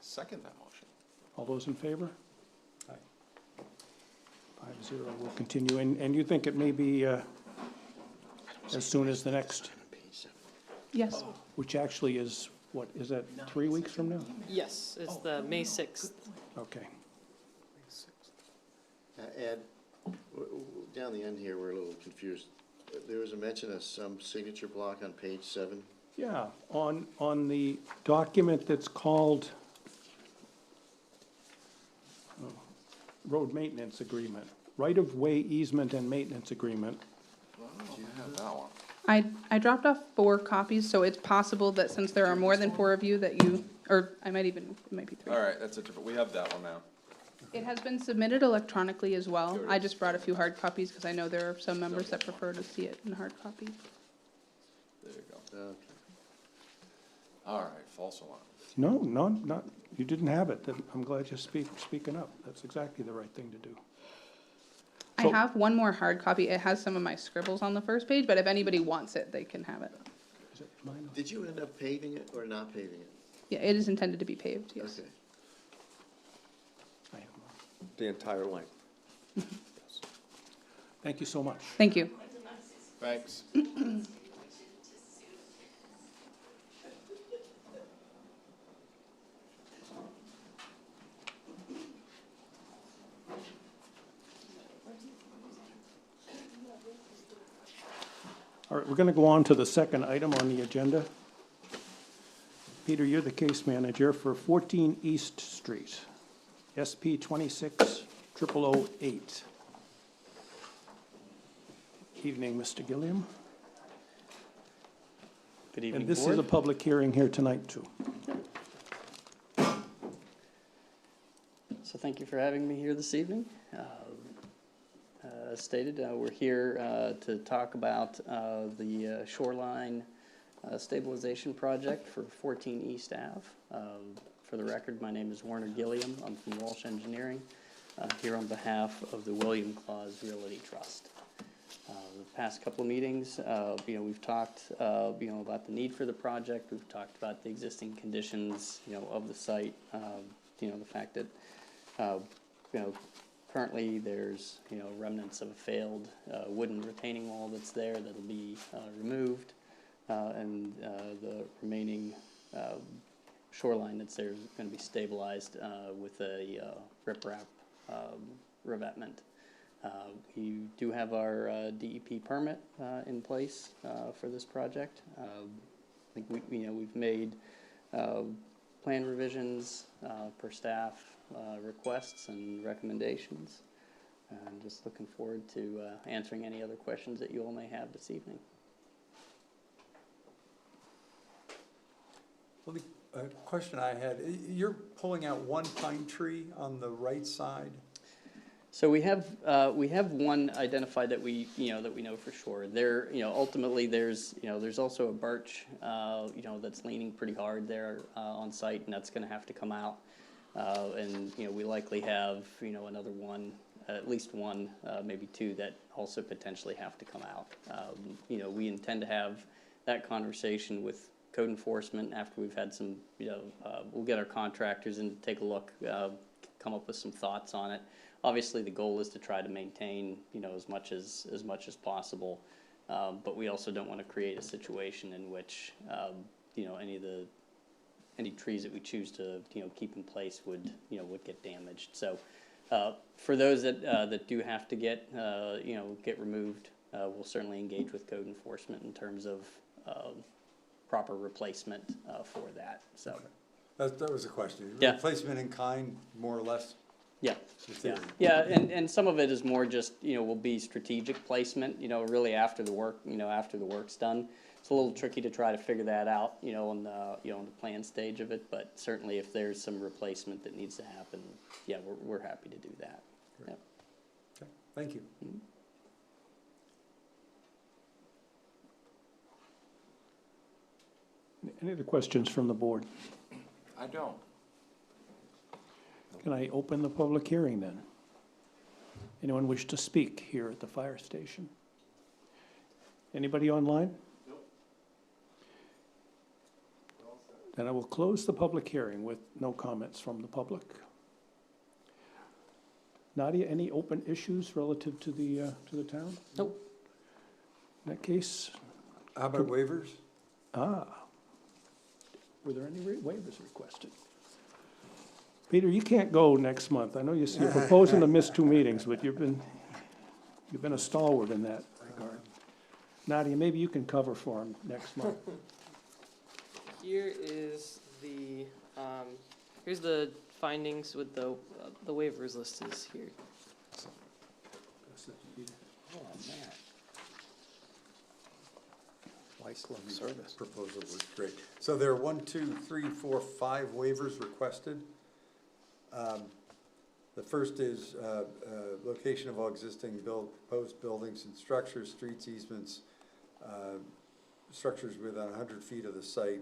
[SPEAKER 7] Second that motion.
[SPEAKER 1] All those in favor? 5-0, we'll continue, and you think it may be as soon as the next,
[SPEAKER 6] Yes,
[SPEAKER 1] which actually is, what, is that 3 weeks from now?
[SPEAKER 4] Yes, it's the May 6th.
[SPEAKER 1] Okay.
[SPEAKER 2] Ed, down the end here, we're a little confused. There was a mention of some signature block on page 7.
[SPEAKER 1] Yeah, on the document that's called road maintenance agreement, right-of-way easement and maintenance agreement.
[SPEAKER 7] Do you have that one?
[SPEAKER 6] I dropped off 4 copies, so it's possible that since there are more than 4 of you that you, or it might be 3.
[SPEAKER 7] All right, that's a different, we have that one now.
[SPEAKER 6] It has been submitted electronically as well. I just brought a few hard copies because I know there are some members that prefer to see it in hard copy.
[SPEAKER 7] There you go.
[SPEAKER 2] Okay.
[SPEAKER 7] All right, false alarm.
[SPEAKER 1] No, not, you didn't have it, then I'm glad you're speaking up. That's exactly the right thing to do.
[SPEAKER 6] I
[SPEAKER 1] So-
[SPEAKER 6] have one more hard copy. It has some of my scribbles on the first page, but if anybody wants it, they can have it.
[SPEAKER 1] Is it mine?
[SPEAKER 2] Did you end up paving it or not paving it?
[SPEAKER 6] Yeah, it is intended to be paved, yes.
[SPEAKER 2] Okay.
[SPEAKER 1] I have mine.
[SPEAKER 5] The entire length.
[SPEAKER 1] Thank you so much.
[SPEAKER 6] Thank you.
[SPEAKER 7] Thanks.
[SPEAKER 1] All right, we're going to go on to the second item on the agenda. Peter, you're the case manager for 14 East Street, SP 260008. Evening, Mr. Gilliam.
[SPEAKER 10] Good evening,
[SPEAKER 1] And this is
[SPEAKER 10] Board.
[SPEAKER 1] a public hearing here tonight, too.
[SPEAKER 10] So thank you for having me here this evening. As stated, we're here to talk about the shoreline stabilization project for 14 East Ave. For the record, my name is Warner Gilliam. I'm from Walsh Engineering, here on behalf of the William Claus Realty Trust. The past couple of meetings, we've talked, about the need for the project. We've talked about the existing conditions, of the site. The fact that, currently there's, remnants of a failed wooden retaining wall that's there that'll be removed, and the remaining shoreline that's there is going to be stabilized with a riprap revetment. We do have our DEP permit in place for this project. I think we've made plan revisions per staff requests and recommendations. And just looking forward to answering any other questions that you all may have this evening.
[SPEAKER 3] Well, the question I had, you're pulling out one pine tree on the right side?
[SPEAKER 10] So we have one identified that we know for sure. There, ultimately, there's also a birch, that's leaning pretty hard there, on site, and that's gonna have to come out. And, we likely have, another one, at least one, maybe two that also potentially have to come out. We intend to have that conversation with code enforcement after we've had some, we'll get our contractors in to take a look, come up with some thoughts on it. Obviously, the goal is to try to maintain, as much as possible, but we also don't want to create a situation in which, any trees that we choose to, keep in place would get damaged. So, for those that do have to get removed, we'll certainly engage with code enforcement in terms of proper replacement for that. So,
[SPEAKER 3] That was a question.
[SPEAKER 10] Yeah.
[SPEAKER 3] Replacement in kind, more or less?
[SPEAKER 10] yeah.
[SPEAKER 3] the theory.
[SPEAKER 10] Yeah, and some of it is more just, will be strategic placement, really after the work's done. It's a little tricky to try to figure that out, on the plan stage of it, but certainly if there's some replacement that needs to happen, yeah, we're happy to do that. Yep.
[SPEAKER 3] Okay, thank you.
[SPEAKER 1] Any other questions from the board?
[SPEAKER 7] I don't.
[SPEAKER 1] Can I open the public hearing then? Anyone wish to speak here at the fire station? Anybody online? Nope. Then I will close the public hearing with no comments from the public. Nadia, any open issues relative to the town?
[SPEAKER 4] Nope.
[SPEAKER 1] In that case,
[SPEAKER 3] How about waivers?
[SPEAKER 1] were there any waivers requested? Peter, you can't go next month. I know you're proposing to miss 2 meetings, but you've been a stalwart in that regard. Nadia, maybe you can cover for him next month.
[SPEAKER 4] Here is here's the findings with the waivers list is here.
[SPEAKER 5] Oh, man. Twice service.
[SPEAKER 3] Proposal was great. So there are 1, 2, 3, 4, 5 waivers requested. The first is location of all existing proposed buildings and structures, streets, easements, structures within 100 feet of the site,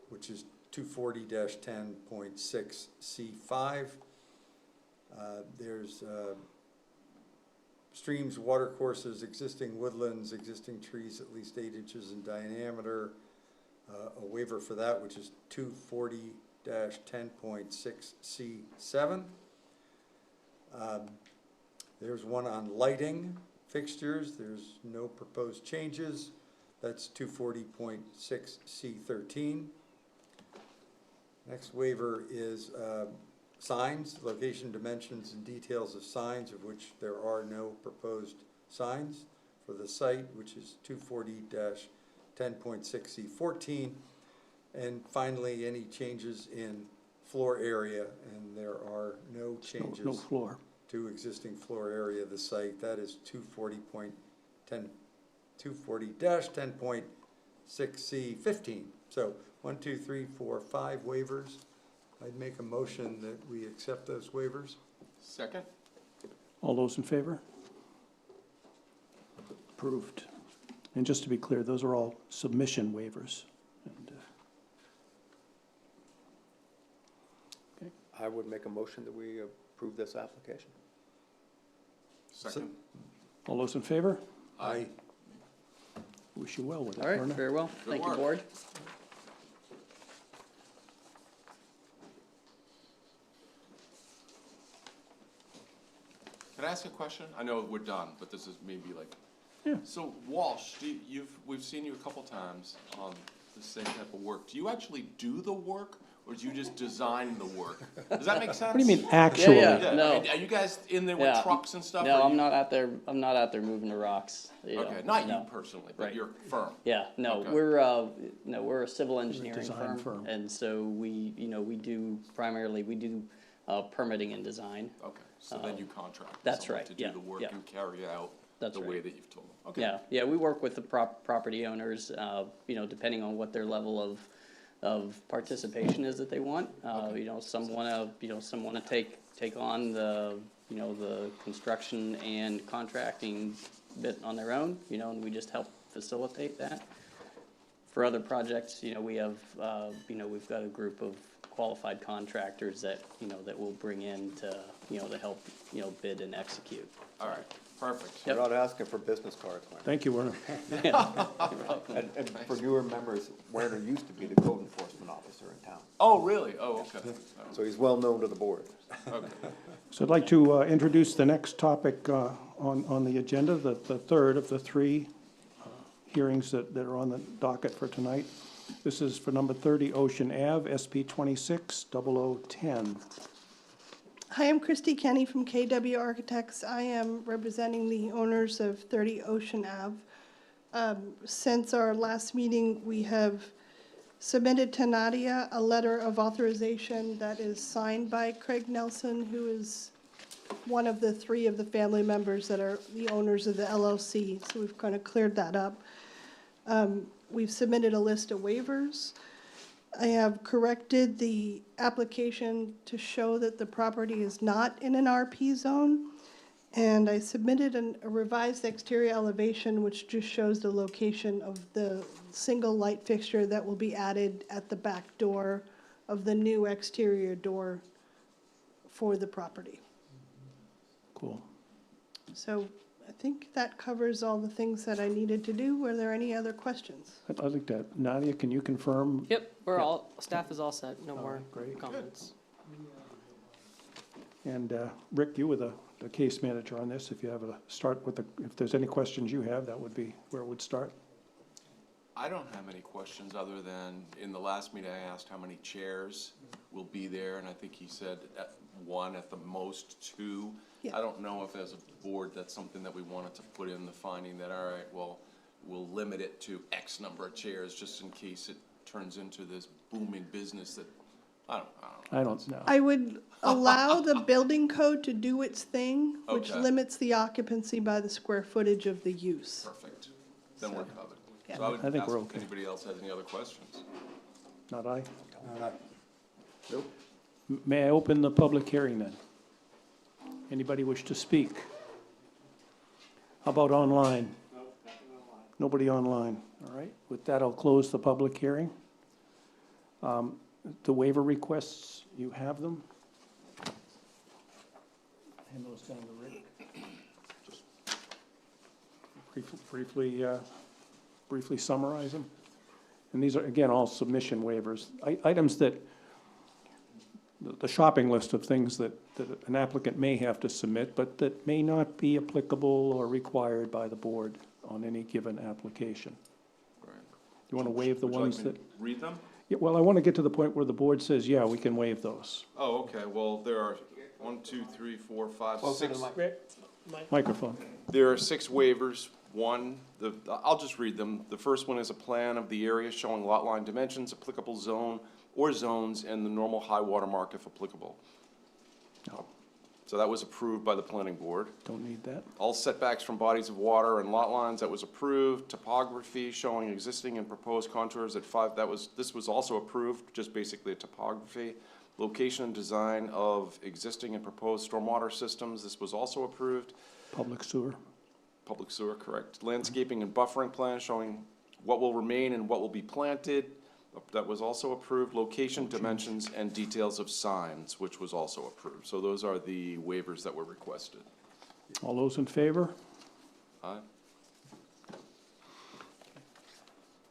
[SPEAKER 3] which is 240-10.6 C5. There's streams, water courses, existing woodlands, existing trees at least 8 inches in diameter. A waiver for that, which is 240-10.6 C7. There's one on lighting fixtures. There's no proposed changes. That's 240.6 C13. Next waiver is signs, location, dimensions, and details of signs, of which there are no proposed signs for the site, which is 240-10.6 C14. And finally, any changes in floor area, and there are no changes
[SPEAKER 1] No floor.
[SPEAKER 3] to existing floor area of the site. That is 240-10.6 C15. So 1, 2, 3, 4, 5 waivers. I'd make a motion that we accept those waivers.
[SPEAKER 7] Second?
[SPEAKER 1] All those in favor? Approved. And just to be clear, those are all submission waivers. And,
[SPEAKER 5] I would make a motion that we approve this application.
[SPEAKER 7] Second?
[SPEAKER 1] all those in favor?
[SPEAKER 3] Aye.
[SPEAKER 1] Wish you well with it,
[SPEAKER 10] All right,
[SPEAKER 1] Verna.
[SPEAKER 10] very well.
[SPEAKER 7] Good
[SPEAKER 10] Thank you,
[SPEAKER 7] work.
[SPEAKER 10] board.
[SPEAKER 7] Can I ask a question? I know we're done, but this is maybe like.
[SPEAKER 1] Yeah.
[SPEAKER 7] So Walsh, we've seen you a couple times on the same type of work. Do you actually do the work, or do you just design the work? Does that make sense?
[SPEAKER 1] What do you mean, actually?
[SPEAKER 10] Yeah. No.
[SPEAKER 7] I mean, are you guys in there with
[SPEAKER 10] Yeah.
[SPEAKER 7] trucks and stuff?
[SPEAKER 10] No,
[SPEAKER 7] or
[SPEAKER 10] I'm
[SPEAKER 7] you-
[SPEAKER 10] not out there moving the rocks.
[SPEAKER 7] Okay, not you
[SPEAKER 10] no.
[SPEAKER 7] personally, but
[SPEAKER 10] Right.
[SPEAKER 7] your firm.
[SPEAKER 10] Yeah, no,
[SPEAKER 7] Okay.
[SPEAKER 10] we're a civil engineering
[SPEAKER 1] design firm.
[SPEAKER 10] and so we do permitting and design.
[SPEAKER 7] Okay, so then you contract with
[SPEAKER 10] That's
[SPEAKER 7] someone
[SPEAKER 10] right,
[SPEAKER 7] to do
[SPEAKER 10] yeah,
[SPEAKER 7] the work
[SPEAKER 10] yeah.
[SPEAKER 7] and carry out
[SPEAKER 10] That's
[SPEAKER 7] the
[SPEAKER 10] right.
[SPEAKER 7] way that you've told them. Okay.
[SPEAKER 10] Yeah, we work with the property owners, you know, depending on what their level of participation is that they want. You know, some wanna take on the, you know, the construction and contracting bit on their own, you know, and we just help facilitate that. For other projects, you know, we have, you know, we've got a group of qualified contractors that, you know, that we'll bring in to, you know, to help, you know, bid and execute.
[SPEAKER 7] All right, perfect.
[SPEAKER 5] We're not asking for business cards, Werner.
[SPEAKER 1] Thank you, Werner.
[SPEAKER 5] And for newer members, Werner used to be the code enforcement officer in town,
[SPEAKER 7] Oh, really? Oh, okay.
[SPEAKER 5] so he's well known to the board.
[SPEAKER 7] Okay.
[SPEAKER 1] So I'd like to introduce the next topic on the agenda, the third of the three hearings that are on the docket for tonight. This is for number 30 Ocean Ave, SP 260010.
[SPEAKER 11] Hi, I'm Christy Kenny from KW Architects. I am representing the owners of 30 Ocean Ave. Since our last meeting, we have submitted to Nadia a letter of authorization that is signed by Craig Nelson, who is one of the three of the family members that are the owners of the LLC. So we've kind of cleared that up. We've submitted a list of waivers. I have corrected the application to show that the property is not in an RP zone. And I submitted a revised exterior elevation, which just shows the location of the single light fixture that will be added at the back door of the new exterior door for the property.
[SPEAKER 1] Cool.
[SPEAKER 11] So I think that covers all the things that I needed to do. Were there any other questions?
[SPEAKER 1] I'd like that. Nadia, can you confirm?
[SPEAKER 4] Yep, staff is all set, no more
[SPEAKER 1] great.
[SPEAKER 4] comments.
[SPEAKER 1] And Rick, you were the case manager on this. If you have if there's any questions you have, that would be where it would start.
[SPEAKER 7] I don't have any questions other than, in the last meeting, I asked how many chairs will be there, and I think he said one, at the most two.
[SPEAKER 11] Yeah.
[SPEAKER 7] I don't know if as a board, that's something that we wanted to put in the finding that, all right, well, we'll limit it to X number of chairs, just in case it turns into this booming business that, I don't know.
[SPEAKER 1] I don't know.
[SPEAKER 11] I would allow the building code to do its thing, which
[SPEAKER 7] Okay.
[SPEAKER 11] limits the occupancy by the square footage of the use.
[SPEAKER 7] Perfect. Then we're covered.
[SPEAKER 11] Yeah.
[SPEAKER 7] So I would
[SPEAKER 1] I think
[SPEAKER 7] ask
[SPEAKER 1] we're
[SPEAKER 7] if
[SPEAKER 1] okay.
[SPEAKER 7] anybody else has any other questions.
[SPEAKER 1] Not I.
[SPEAKER 7] Nope.
[SPEAKER 1] May I open the public hearing then? Anybody wish to speak? How about online? Nobody online. All right. With that, I'll close the public hearing. The waiver requests, you have them? Hand those down to Rick. Just briefly summarize them. And these are, again, all submission waivers. Items that, the shopping list of things that an applicant may have to submit, but that may not be applicable or required by the board on any given application.
[SPEAKER 7] Right.
[SPEAKER 1] You want to waive the
[SPEAKER 7] Would you like
[SPEAKER 1] ones
[SPEAKER 7] me
[SPEAKER 1] that?
[SPEAKER 7] to read them?
[SPEAKER 1] Yeah, well, I want to get to the point where the board says, yeah, we can waive those.
[SPEAKER 7] Oh, okay, well, there are 1, 2, 3, 4, 5, 6.
[SPEAKER 1] Microphone.
[SPEAKER 7] There are 6 waivers. One, I'll just read them. The first one is a plan of the area showing lot line dimensions, applicable zone or zones, and the normal high water mark if applicable.
[SPEAKER 1] No,
[SPEAKER 7] So that was approved by the planning board.
[SPEAKER 1] don't need that.
[SPEAKER 7] All setbacks from bodies of water and lot lines, that was approved. Topography showing existing and proposed contours at 5, this was also approved, just basically a topography. Location and design of existing and proposed stormwater systems, this was also approved.
[SPEAKER 1] Public sewer.
[SPEAKER 7] Public sewer, correct. Landscaping and buffering plan showing what will remain and what will be planted, that was also approved. Location, dimensions, and details of signs, which was also approved. So those are the waivers that were requested.
[SPEAKER 1] All those in favor?
[SPEAKER 7] Aye.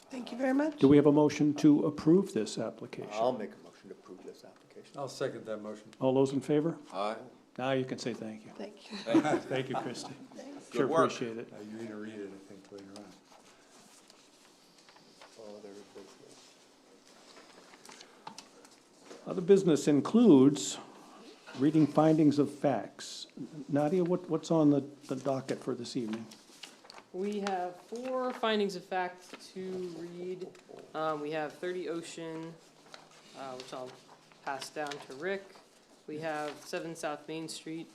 [SPEAKER 11] Thank you very much.
[SPEAKER 1] Do we have a motion to approve this application?
[SPEAKER 5] I'll make a motion to approve this application.
[SPEAKER 3] I'll second that motion.
[SPEAKER 1] All those in favor?
[SPEAKER 7] Aye.
[SPEAKER 1] Now you can say thank you.
[SPEAKER 11] Thank you.
[SPEAKER 1] Thank you, Christie.
[SPEAKER 11] Thanks.
[SPEAKER 1] Sure
[SPEAKER 7] Good work.
[SPEAKER 1] appreciate it.
[SPEAKER 3] You're gonna read it, I think, later on.
[SPEAKER 1] Other business includes reading findings of facts. Nadia, what's on the docket for this evening?
[SPEAKER 4] We have 4 findings of fact to read. We have 30 Ocean, which I'll pass down to Rick. We have 7 South Main Street.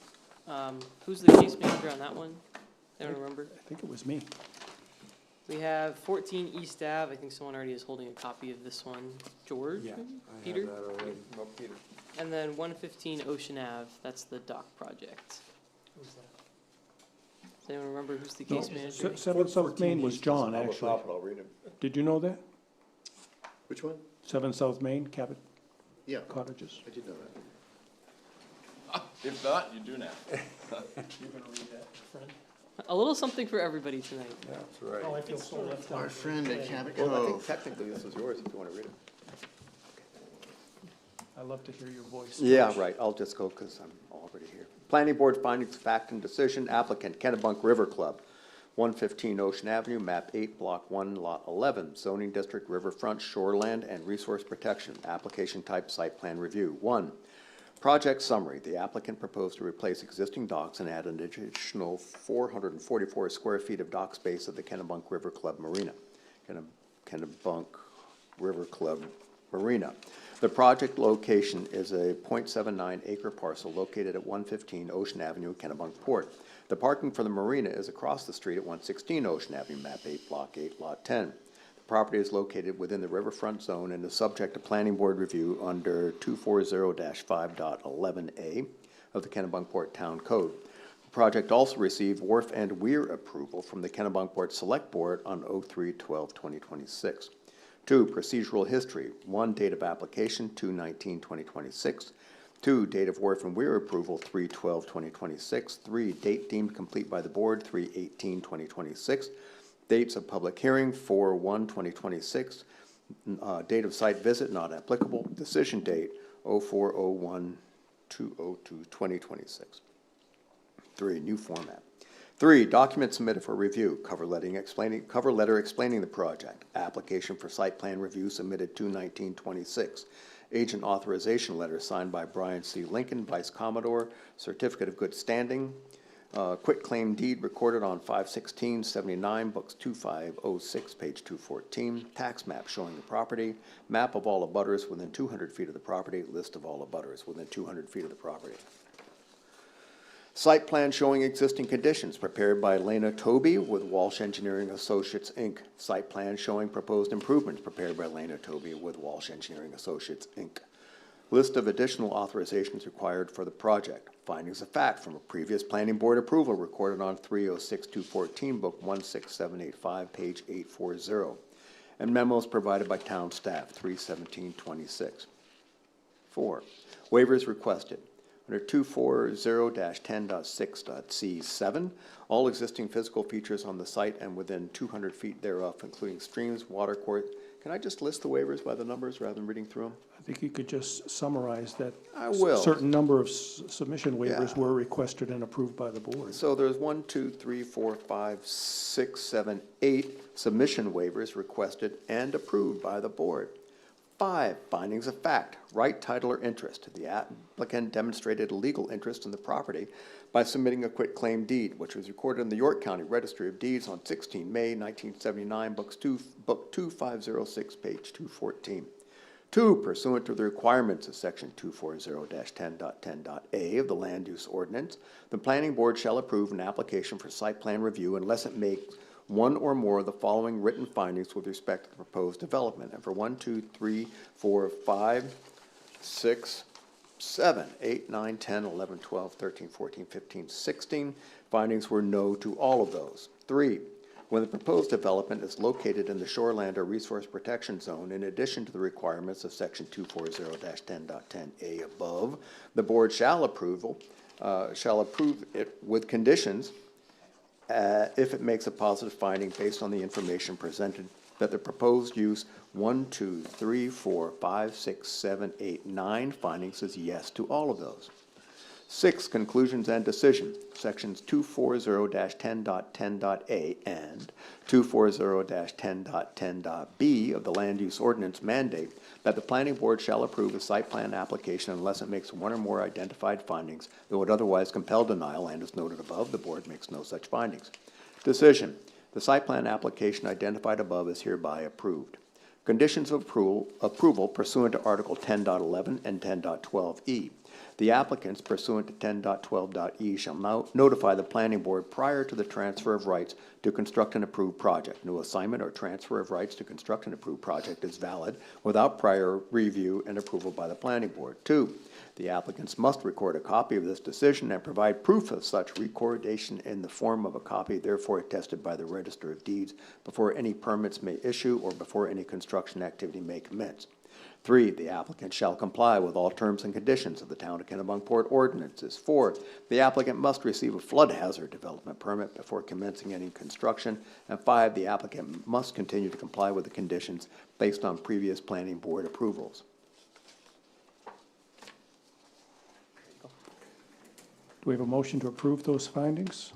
[SPEAKER 4] Who's the case manager on that one? Anyone remember?
[SPEAKER 1] I think it was me.
[SPEAKER 4] We have 14 East Ave. I think someone already is holding a copy of this one. George?
[SPEAKER 3] Yeah,
[SPEAKER 4] maybe?
[SPEAKER 3] I
[SPEAKER 4] Peter?
[SPEAKER 3] have that already.
[SPEAKER 5] No, Peter.
[SPEAKER 4] And then 115 Ocean Ave. That's the dock project. Does anyone remember who's the case manager?
[SPEAKER 1] 7 South Main was John,
[SPEAKER 5] I'll
[SPEAKER 1] actually.
[SPEAKER 5] stop it, I'll read it.
[SPEAKER 1] Did you know that?
[SPEAKER 2] Which one?
[SPEAKER 1] 7 South Main, Cabot
[SPEAKER 2] Yeah,
[SPEAKER 1] Cottages.
[SPEAKER 2] I did know that.
[SPEAKER 7] If not, you do now.
[SPEAKER 4] A little something for everybody tonight.
[SPEAKER 5] That's right.
[SPEAKER 1] I feel so left
[SPEAKER 2] Our friend at Cabot
[SPEAKER 5] Well, I think
[SPEAKER 2] Cove.
[SPEAKER 5] technically this is yours if you want to read it.
[SPEAKER 1] I love to hear your voice.
[SPEAKER 5] Yeah, right, I'll just go because I'm already here. Planning Board findings, fact, and decision, applicant Kennebunk River Club, 115 Ocean Avenue, map 8, block 1, lot 11, zoning district, riverfront, shoreland, and resource protection, application type, site plan review. 1, project summary, the applicant proposed to replace existing docks and add an additional 444 square feet of dock space at the Kennebunk River Club Marina. Kennebunk River Club Marina. The project location is a .79 acre parcel located at 115 Ocean Avenue, Kennebunkport. The parking for the marina is across the street at 116 Ocean Avenue, map 8, block 8, lot 10. The property is located within the riverfront zone and is subject to planning board review under 240-5.11a of the Kennebunkport Town Code. The project also received wharf and weir approval from the Kennebunkport Select Board on 03/12/2026. 2, procedural history. 1, date of application, 2/19/2026. 2, date of wharf and weir approval, 3/12/2026. 3, date deemed complete by the board, 3/18/2026. Dates of public hearing, 4/1/2026. Date of site visit not applicable. Decision date, 04/01/2026. 3, new format. 3, document submitted for review, cover letter explaining the project, application for site plan review submitted 2/19/26, agent authorization letter signed by Brian C. Lincoln, Vice Commodore, certificate of good standing, quit claim deed recorded on 5/16/79, books 2506, page 214, tax map showing the property, map of all abutters within 200 feet of the property, list of all abutters within 200 feet of the property. Site plan showing existing conditions prepared by Lena Toby with Walsh Engineering Associates, Inc. Site plan showing proposed improvements prepared by Lena Toby with Walsh Engineering Associates, Inc. List of additional authorizations required for the project. Findings of fact from a previous planning board approval recorded on 3/06/214, book 16785, page 840. And memos provided by town staff, 3/17/26. 4, waivers requested. Under 240-10.6.c7, all existing physical features on the site and within 200 feet thereof, including streams, water court. Can I just list the waivers by the numbers rather than reading through them?
[SPEAKER 1] I think you could just summarize that.
[SPEAKER 5] I will.
[SPEAKER 1] Certain number of submission waivers
[SPEAKER 5] Yeah.
[SPEAKER 1] were requested and approved by the board.
[SPEAKER 5] So there's 1, 2, 3, 4, 5, 6, 7, 8 submission waivers requested and approved by the board. 5, findings of fact, right title or interest. The applicant demonstrated a legal interest in the property by submitting a quitclaim deed, which was recorded in the York County Registry of Deeds on 16 May 1979, book 2506, page 214. 2, pursuant to the requirements of section 240-10.10.a of the Land Use Ordinance, the planning board shall approve an application for site plan review unless it makes one or more of the following written findings with respect to the proposed development. And for 1, 2, 3, 4, 5, 6, 7, 8, 9, 10, 11, 12, 13, 14, 15, 16, findings were no to all of those. 3, when the proposed development is located in the shoreland or resource protection zone, in addition to the requirements of section 240-10.10a above, the board shall approve it with conditions if it makes a positive finding based on the information presented that the proposed use 1, 2, 3, 4, 5, 6, 7, 8, 9 findings is yes to all of those. 6, conclusions and decisions. Sections 240-10.10.a and 240-10.10.b of the Land Use Ordinance mandate that the planning board shall approve a site plan application unless it makes one or more identified findings that would otherwise compel denial, and as noted above, the board makes no such findings. Decision. The site plan application identified above is hereby approved. Conditions of approval pursuant to Article 10.11 and 10.12e. The applicants pursuant to 10.12.e shall now notify the planning board prior to the transfer of rights to construct an approved project. No assignment or transfer of rights to construct an approved project is valid without prior review and approval by the planning board. 2, the applicants must record a copy of this decision and provide proof of such recordation in the form of a copy therefore attested by the Register of Deeds before any permits may issue or before any construction activity may commence. 3, the applicant shall comply with all terms and conditions of the Town of Kennebunkport ordinances. 4, the applicant must receive a flood hazard development permit before commencing any construction. And 5, the applicant must continue to comply with the conditions based on previous planning board approvals.
[SPEAKER 1] Do we have a motion to approve those findings?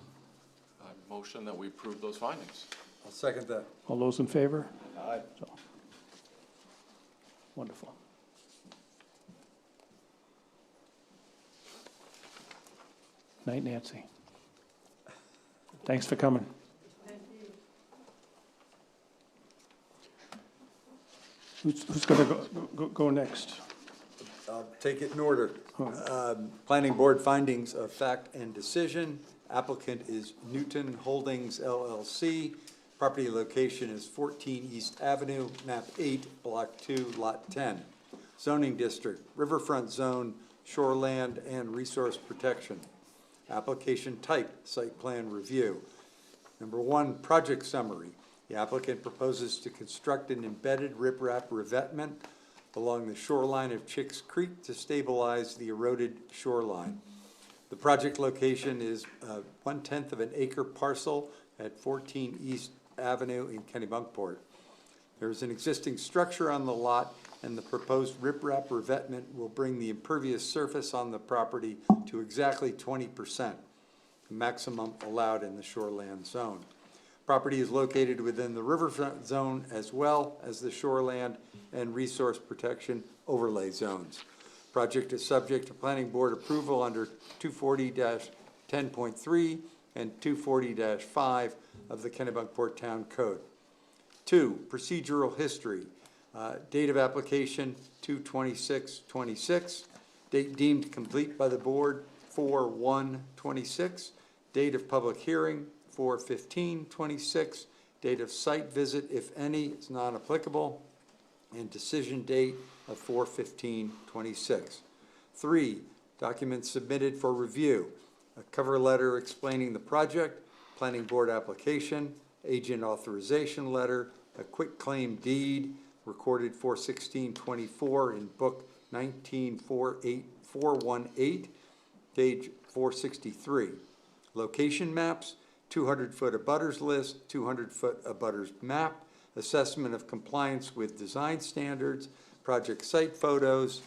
[SPEAKER 7] I motion that we approve those findings.
[SPEAKER 3] I'll second that.
[SPEAKER 1] All those in favor?
[SPEAKER 3] Aye.
[SPEAKER 1] So, wonderful. Night, Nancy. Thanks for coming. Who's going to go next?
[SPEAKER 3] I'll take it in order. Planning board findings of fact and decision. Applicant is Newton Holdings LLC. Property location is 14 East Avenue, map 8, block 2, lot 10. Zoning district, riverfront zone, shoreland, and resource protection. Application type, site plan review. Number 1, project summary. The applicant proposes to construct an embedded riprap revetment along the shoreline of Chicks Creek to stabilize the eroded shoreline. The project location is 1/10 of an acre parcel at 14 East Avenue in Kennebunkport. There is an existing structure on the lot, and the proposed riprap revetment will bring the impervious surface on the property to exactly 20%, the maximum allowed in the shoreland zone. Property is located within the riverfront zone as well as the shoreland and resource protection overlay zones. Project is subject to planning board approval under 240-10.3 and 240-5 of the Kennebunkport Town Code. 2, procedural history. Date of application 2/26/26. Date deemed complete by the board 4/1/26. Date of public hearing 4/15/26. Date of site visit, if any, is non-applicable. And decision date of 4/15/26. 3, documents submitted for review. A cover letter explaining the project, planning board application, agent authorization letter, a quitclaim deed recorded 4/16/24 in book 19-418, page 463. Location maps, 200-foot abutters list, 200-foot abutters map, assessment of compliance with design standards, project site photos,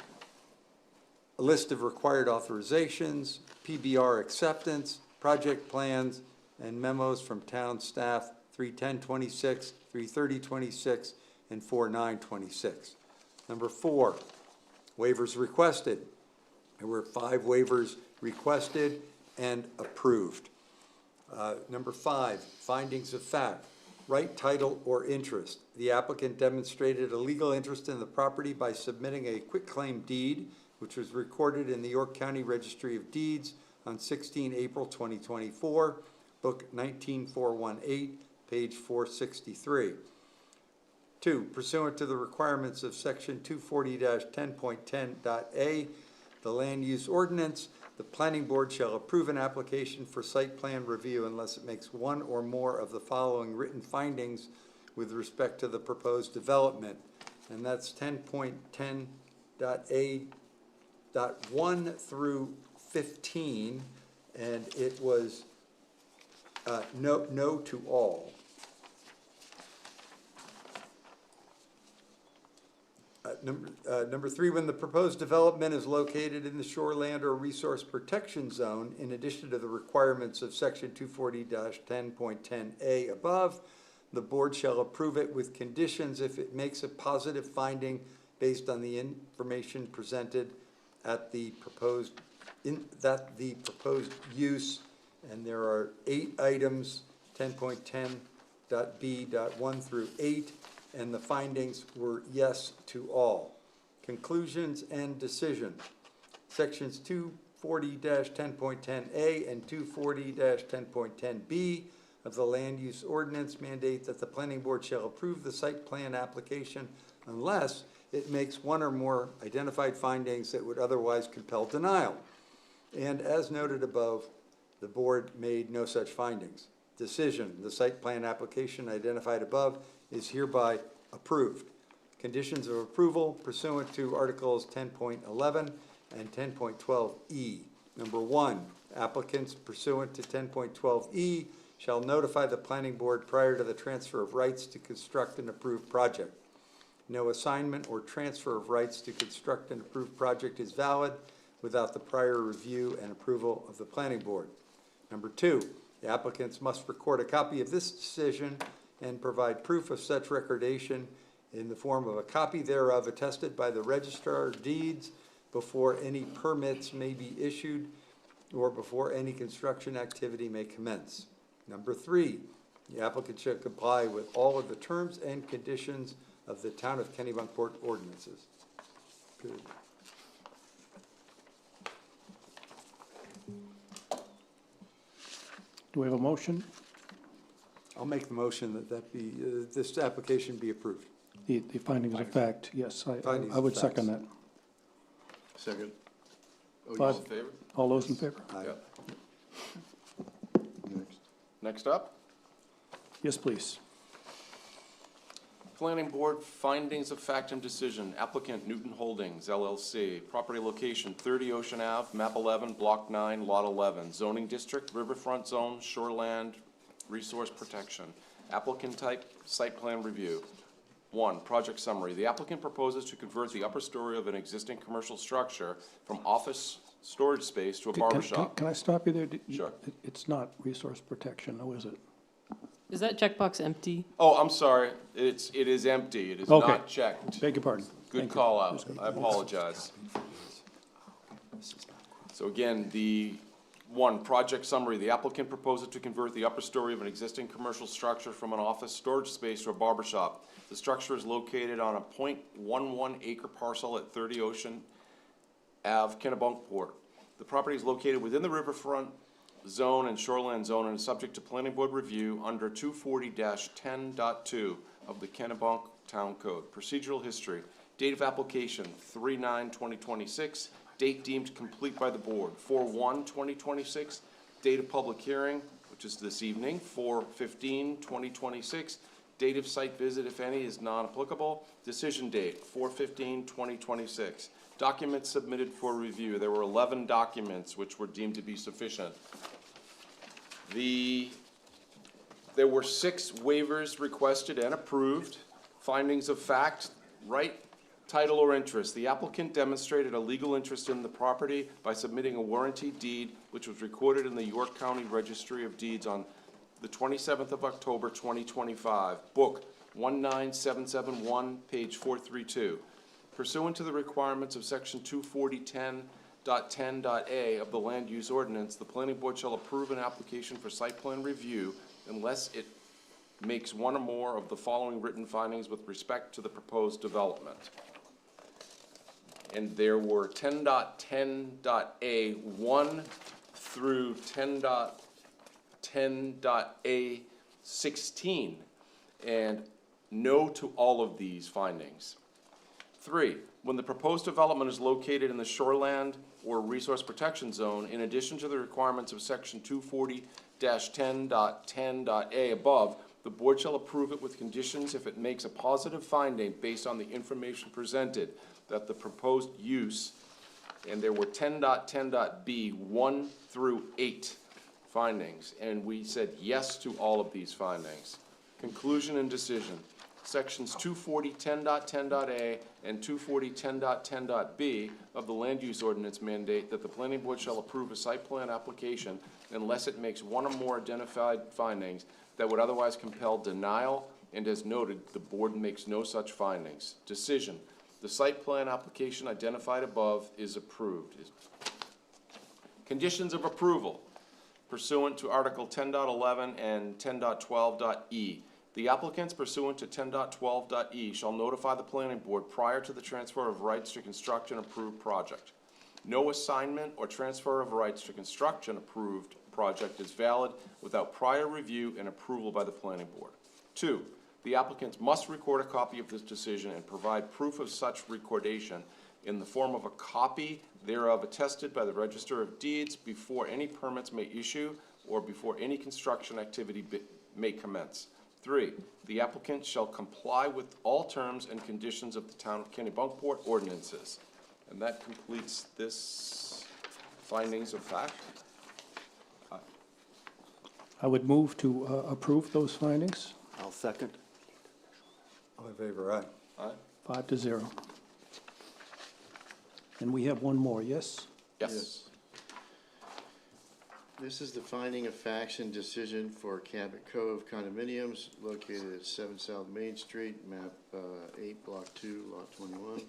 [SPEAKER 3] a list of required authorizations, PBR acceptance, project plans, and memos from town staff 3/10/26, 3/30/26, and 4/9/26. Number 4, waivers requested. There were 5 waivers requested and approved. Number 5, findings of fact. Right title or interest. The applicant demonstrated a legal interest in the property by submitting a quitclaim deed, which was recorded in the York County Registry of Deeds on 16 April 2024, book 19-418, page 463. 2, pursuant to the requirements of section 240-10.10.a, the land use ordinance, the planning board shall approve an application for site plan review unless it makes one or more of the following written findings with respect to the proposed development. And that's 10.10.a.1 through 15, and it was no to all. Number 3, when the proposed development is located in the shoreland or resource protection zone, in addition to the requirements of section 240-10.10a above, the board shall approve it with conditions if it makes a positive finding based on the information presented at the proposed use. And there are 8 items, 10.10.b.1 through 8. And the findings were yes to all. Conclusions and decision. Sections 240-10.10A and 240-10.10B of the Land Use Ordinance mandate that the planning board shall approve the site plan application unless it makes one or more identified findings that would otherwise compel denial. And as noted above, the board made no such findings. Decision, the site plan application identified above is hereby approved. Conditions of approval pursuant to Articles 10.11 and 10.12E. Number 1, applicants pursuant to 10.12E shall notify the planning board prior to the transfer of rights to construct an approved project. No assignment or transfer of rights to construct an approved project is valid without the prior review and approval of the planning board. Number 2, the applicants must record a copy of this decision and provide proof of such recordation in the form of a copy thereof attested by the registrar of deeds before any permits may be issued or before any construction activity may commence. Number 3, the applicant shall comply with all of the terms and conditions of the Town of Kennebunkport ordinances. Period.
[SPEAKER 1] Do we have a motion?
[SPEAKER 3] I'll make the motion that this application be approved.
[SPEAKER 1] The findings of fact, yes,
[SPEAKER 3] Findings
[SPEAKER 1] I
[SPEAKER 3] of
[SPEAKER 1] would second that.
[SPEAKER 3] facts.
[SPEAKER 2] Second. Oh,
[SPEAKER 1] Five.
[SPEAKER 7] All in favor?
[SPEAKER 1] All those in favor?
[SPEAKER 3] Aye.
[SPEAKER 7] Yep.
[SPEAKER 2] next.
[SPEAKER 7] Next up,
[SPEAKER 1] Yes, please.
[SPEAKER 7] Planning Board findings of fact and decision. Applicant Newton Holdings LLC. Property location 30 Ocean Ave, map 11, block 9, lot 11. Zoning district, riverfront zone, shoreland, resource protection. Applicant type, site plan review. 1, project summary. The applicant proposes to convert the upper story of an existing commercial structure from office storage space to a barber shop.
[SPEAKER 1] Can I stop you there?
[SPEAKER 7] Sure.
[SPEAKER 1] It's not resource protection, though, is it?
[SPEAKER 4] Is that checkbox empty?
[SPEAKER 7] Oh, I'm sorry. It is empty. It is
[SPEAKER 1] Okay.
[SPEAKER 7] not checked.
[SPEAKER 1] Beg your pardon.
[SPEAKER 7] Good
[SPEAKER 1] Thank you.
[SPEAKER 7] call out.
[SPEAKER 1] Just gonna-
[SPEAKER 7] I apologize. So again, the 1, project summary. The applicant proposes to convert the upper story of an existing commercial structure from an office storage space to a barber shop. The structure is located on a .11 acre parcel at 30 Ocean Ave, Kennebunkport. The property is located within the riverfront zone and shoreland zone and is subject to planning board review under 240-10.2 of the Kennebunk Town Code. Procedural history. Date of application, 3/9/2026. Date deemed complete by the board, 4/1/2026. Date of public hearing, which is this evening, 4/15/2026. Date of site visit, if any, is non-applicable. Decision date, 4/15/2026. Documents submitted for review. There were 11 documents which were deemed to be sufficient. There were 6 waivers requested and approved. Findings of fact, right, title, or interest. The applicant demonstrated a legal interest in the property by submitting a warranty deed, which was recorded in the York County Registry of Deeds on the 27th of October, 2025, book 19771, page 432. Pursuant to the requirements of section 240-10.10.a of the Land Use Ordinance, the planning board shall approve an application for site plan review unless it makes one or more of the following written findings with respect to the proposed development. And there were 10.10.a 1 through 10.10.a 16, and no to all of these findings. 3, when the proposed development is located in the shoreland or resource protection zone, in addition to the requirements of section 240-10.10.a above, the board shall approve it with conditions if it makes a positive finding based on the information presented that the proposed use, and there were 10.10.b 1 through 8 findings, and we said yes to all of these findings. Conclusion and decision. Sections 240-10.10.a and 240-10.10.b of the Land Use Ordinance mandate that the planning board shall approve a site plan application unless it makes one or more identified findings that would otherwise compel denial, and as noted, the board makes no such findings. Decision. The site plan application identified above is approved. Conditions of approval pursuant to Article 10.11 and 10.12.e. The applicants pursuant to 10.12.e shall notify the planning board prior to the transfer of rights to construct an approved project. No assignment or transfer of rights to construct an approved project is valid without prior review and approval by the planning board. 2, the applicants must record a copy of this decision and provide proof of such recordation in the form of a copy thereof attested by the Register of Deeds before any permits may issue or before any construction activity may commence. 3, the applicant shall comply with all terms and conditions of the Town of Kennebunkport ordinances. And that completes this findings of fact.
[SPEAKER 1] I would move to approve those findings,
[SPEAKER 5] I'll second.
[SPEAKER 3] All in favor, aye.
[SPEAKER 7] Aye?
[SPEAKER 1] 5-0. And we have one more, yes?
[SPEAKER 7] Yes.
[SPEAKER 2] This is the finding of facts and decision for Cabot Cove condominiums located at 7 South Main Street, map 8, block 2, lot 21.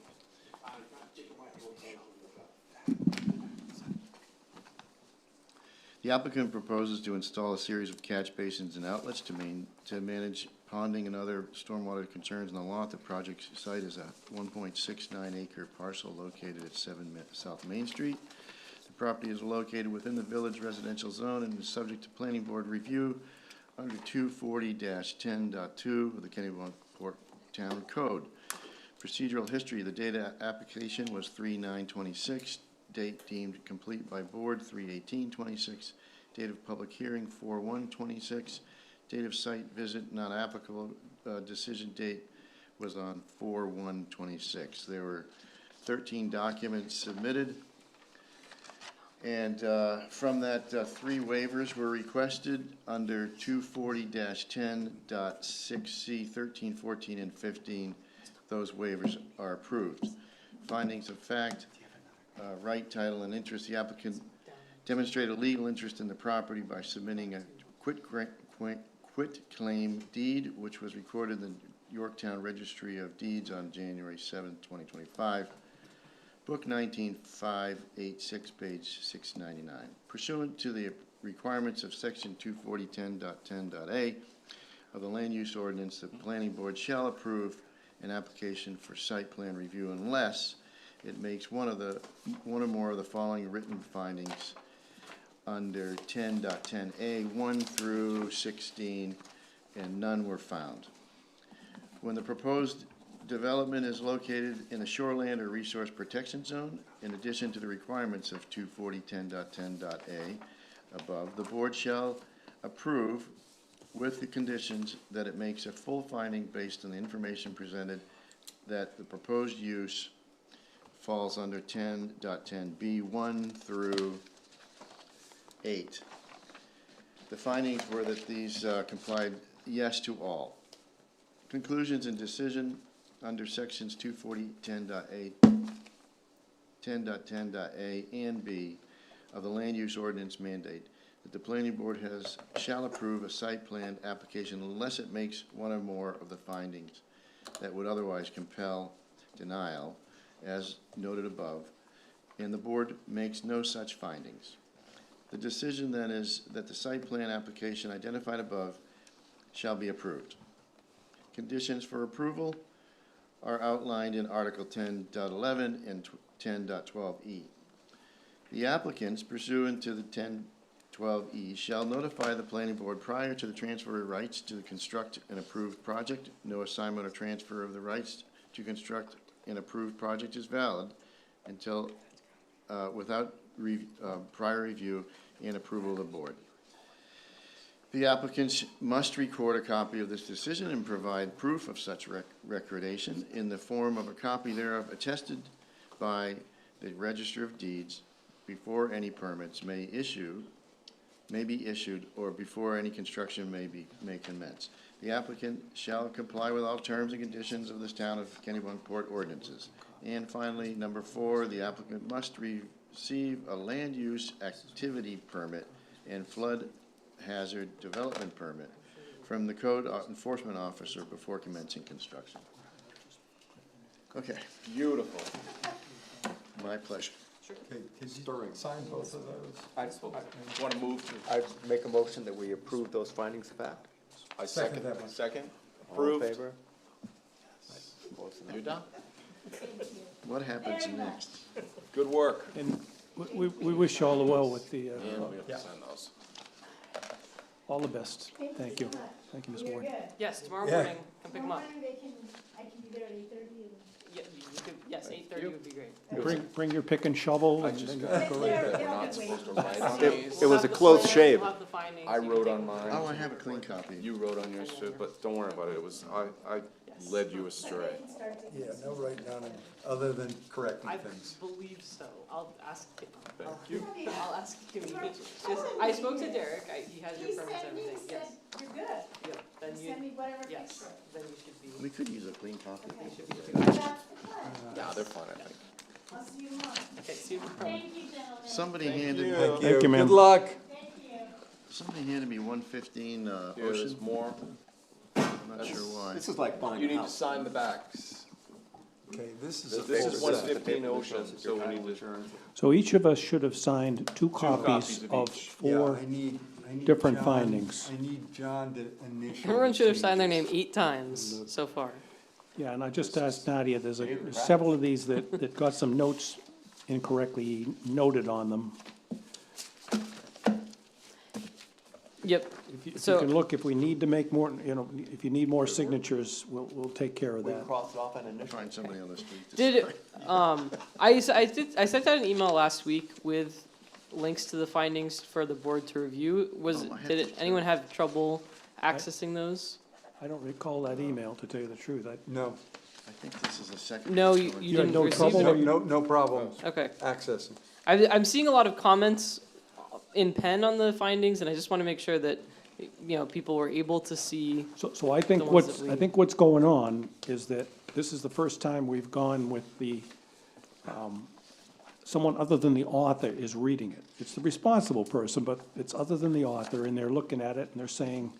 [SPEAKER 2] The applicant proposes to install a series of catch basins and outlets to manage ponding and other stormwater concerns in the lot. The project site is a 1.69 acre parcel located at 7 South Main Street. The property is located within the village residential zone and is subject to planning board review under 240-10.2 of the Kennebunkport Town Code. Procedural history: the data application was 3/9/26. Date deemed complete by board 3/18/26. Date of public hearing 4/1/26. Date of site visit not applicable. Decision date was on 4/1/26. There were 13 documents submitted. And from that, 3 waivers were requested under 240-10.6C, 13, 14, and 15. Those waivers are approved. Findings of fact: right, title, and interest. The applicant demonstrated legal interest in the property by submitting a quitclaim deed, which was recorded in the Yorktown Registry of Deeds on January 7, 2025. Book 19-586, page 699. Pursuant to the requirements of section 240-10.10.a of the land use ordinance, the planning board shall approve an application for site plan review unless it makes one or more of the following written findings under 10.10a, 1 through 16, and none were found. When the proposed development is located in a shoreland or resource protection zone, in addition to the requirements of 240-10.10.a above, the board shall approve with the conditions that it makes a full finding based on the information presented that the proposed use falls under 10.10b, 1 through 8. The findings were that these complied yes to all. Conclusions and decision under sections 240-10.a, 10.10.a and b of the land use ordinance mandate that the planning board shall approve a site plan application unless it makes one or more of the findings that would otherwise compel denial, as noted above, and the board makes no such findings. The decision then is that the site plan application identified above shall be approved. Conditions for approval are outlined in Article 10.11 and 10.12e. The applicants, pursuant to the 10.12e, shall notify the planning board prior to the transfer of rights to construct an approved project. No assignment or transfer of the rights to construct an approved project is valid until without prior review and approval of the board. The applicants must record a copy of this decision and provide proof of such recordation in the form of a copy thereof attested by the Register of Deeds before any permits may be issued or before any construction may commence. The applicant shall comply with all terms and conditions of this Town of Kennebunkport ordinances. And finally, number 4, the applicant must receive a land use activity permit and flood hazard development permit from the code enforcement officer before commencing construction. Okay,
[SPEAKER 7] Beautiful.
[SPEAKER 2] my pleasure.
[SPEAKER 3] Okay, could you sign both of those?
[SPEAKER 5] I
[SPEAKER 7] Want to move to?
[SPEAKER 5] I make a motion that we approve those findings of fact.
[SPEAKER 7] I
[SPEAKER 3] Second that one.
[SPEAKER 7] Second?
[SPEAKER 5] All in
[SPEAKER 7] Approved?
[SPEAKER 5] favor? Close enough.
[SPEAKER 7] You're done?
[SPEAKER 2] What happens next?
[SPEAKER 7] Good work.
[SPEAKER 1] And we wish you all the well with the,
[SPEAKER 7] And we have to sign those.
[SPEAKER 1] all the best. Thank you. Thank you, Ms. Ward.
[SPEAKER 4] Yes, tomorrow
[SPEAKER 3] Yeah.
[SPEAKER 4] morning, come pick them up.
[SPEAKER 9] I can be there at 8:30
[SPEAKER 4] Yeah, you could, yes, 8:30 would be great.
[SPEAKER 1] Bring your pick and shovel
[SPEAKER 7] I
[SPEAKER 1] and
[SPEAKER 7] just
[SPEAKER 1] then
[SPEAKER 7] got,
[SPEAKER 1] go right there.
[SPEAKER 7] we're not supposed to write on
[SPEAKER 5] It
[SPEAKER 7] these.
[SPEAKER 5] was a close shave.
[SPEAKER 4] We'll have the findings.
[SPEAKER 7] I
[SPEAKER 4] You can
[SPEAKER 7] wrote
[SPEAKER 4] take
[SPEAKER 7] on
[SPEAKER 4] them.
[SPEAKER 2] Oh, I
[SPEAKER 7] mine.
[SPEAKER 2] have a clean copy.
[SPEAKER 7] You wrote on yours too, but don't worry about it. It was, I led you astray.
[SPEAKER 3] Yeah, no write down, other than correcting
[SPEAKER 4] I
[SPEAKER 3] things.
[SPEAKER 4] believe so. I'll ask him.
[SPEAKER 7] Thank
[SPEAKER 4] you. I'll ask him. I spoke to Derek. He has your permits and everything. Yes.
[SPEAKER 9] You're good.
[SPEAKER 4] Yep. Then
[SPEAKER 9] Just
[SPEAKER 4] you,
[SPEAKER 9] send me whatever
[SPEAKER 4] yes,
[SPEAKER 9] picture.
[SPEAKER 4] then you should be,
[SPEAKER 2] We could use a clean copy.
[SPEAKER 4] you should be good.
[SPEAKER 9] That's the plan.
[SPEAKER 7] Yeah, they're fine, I think.
[SPEAKER 9] I'll see you tomorrow.
[SPEAKER 4] Okay, see you tomorrow.
[SPEAKER 9] Thank you, gentlemen.
[SPEAKER 2] Somebody handed,
[SPEAKER 1] Thank you, ma'am.
[SPEAKER 3] Good luck.
[SPEAKER 9] Thank you.
[SPEAKER 2] somebody handed me 115
[SPEAKER 7] Here, there's
[SPEAKER 2] Ocean.
[SPEAKER 7] more.
[SPEAKER 2] I'm not sure why.
[SPEAKER 5] This is like buying
[SPEAKER 7] You
[SPEAKER 5] a
[SPEAKER 7] need to
[SPEAKER 5] house.
[SPEAKER 7] sign the backs.
[SPEAKER 3] Okay, this is.
[SPEAKER 7] This is
[SPEAKER 3] a-
[SPEAKER 7] 115 Ocean, so we need to.
[SPEAKER 1] So each of us should have signed two
[SPEAKER 7] copies
[SPEAKER 1] copies
[SPEAKER 7] of
[SPEAKER 1] of
[SPEAKER 7] each.
[SPEAKER 3] Yeah,
[SPEAKER 1] four.
[SPEAKER 3] I need
[SPEAKER 1] different
[SPEAKER 3] John-
[SPEAKER 1] findings.
[SPEAKER 3] I need John to initial.
[SPEAKER 4] Everyone
[SPEAKER 3] the
[SPEAKER 4] should have signed their name
[SPEAKER 3] changes.
[SPEAKER 4] 8 times so far.
[SPEAKER 1] Yeah, and I just asked Nadia, there's several of these that got some notes incorrectly noted on them.
[SPEAKER 4] Yep.
[SPEAKER 1] If you
[SPEAKER 4] So-
[SPEAKER 1] can look, if we need to make more, if you need more signatures, we'll take care of
[SPEAKER 5] We
[SPEAKER 1] that.
[SPEAKER 5] crossed it off an initial.
[SPEAKER 2] Find somebody on the street to
[SPEAKER 4] Did,
[SPEAKER 2] sign.
[SPEAKER 4] I sent out an email last week with links to the findings for the board to review.
[SPEAKER 2] Oh, I have
[SPEAKER 4] Did
[SPEAKER 2] to-
[SPEAKER 4] anyone have trouble accessing those?
[SPEAKER 1] I don't recall that email, to tell you the truth.
[SPEAKER 3] No,
[SPEAKER 2] I think this is the second.
[SPEAKER 4] No,
[SPEAKER 2] one.
[SPEAKER 4] you
[SPEAKER 1] You had
[SPEAKER 4] didn't
[SPEAKER 1] no
[SPEAKER 4] receive
[SPEAKER 1] trouble
[SPEAKER 4] it?
[SPEAKER 1] or
[SPEAKER 3] no, no problem
[SPEAKER 4] Okay.
[SPEAKER 3] accessing.
[SPEAKER 4] I'm seeing a lot of comments in pen on the findings, and I just want to make sure that, people were able to see.
[SPEAKER 1] So I think
[SPEAKER 4] The ones that
[SPEAKER 1] I think what's going on is that this is the first time we've gone with someone other than the author is reading it. It's the responsible person, but it's other than the author, and they're looking at it and they're saying,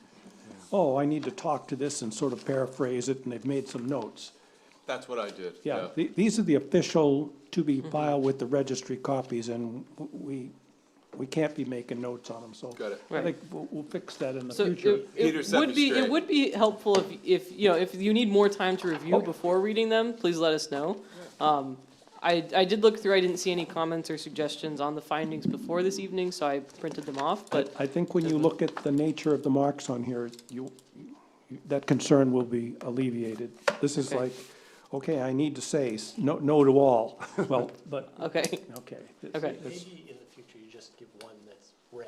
[SPEAKER 1] oh, I need to talk to this and sort of paraphrase it, and they've made some notes.
[SPEAKER 7] That's what I did,
[SPEAKER 1] Yeah, these are the official to be filed with the registry copies, and we can't be making notes on them, so.
[SPEAKER 7] Got it.
[SPEAKER 1] I think we'll fix that in the
[SPEAKER 4] So
[SPEAKER 1] future.
[SPEAKER 7] Peter set me
[SPEAKER 4] it
[SPEAKER 7] straight.
[SPEAKER 4] would be helpful if you need more time to review before reading them, please let us know. I did look through, I didn't see any comments or suggestions on the findings before this evening, so I printed them off, but
[SPEAKER 1] I think when you look at the nature of the marks on here, that concern will be alleviated. This is
[SPEAKER 4] Okay.
[SPEAKER 1] like, okay, I need to say no to all. Well, but,
[SPEAKER 4] okay.
[SPEAKER 1] okay.
[SPEAKER 4] Okay.
[SPEAKER 12] Maybe in the future, you just give one that's red,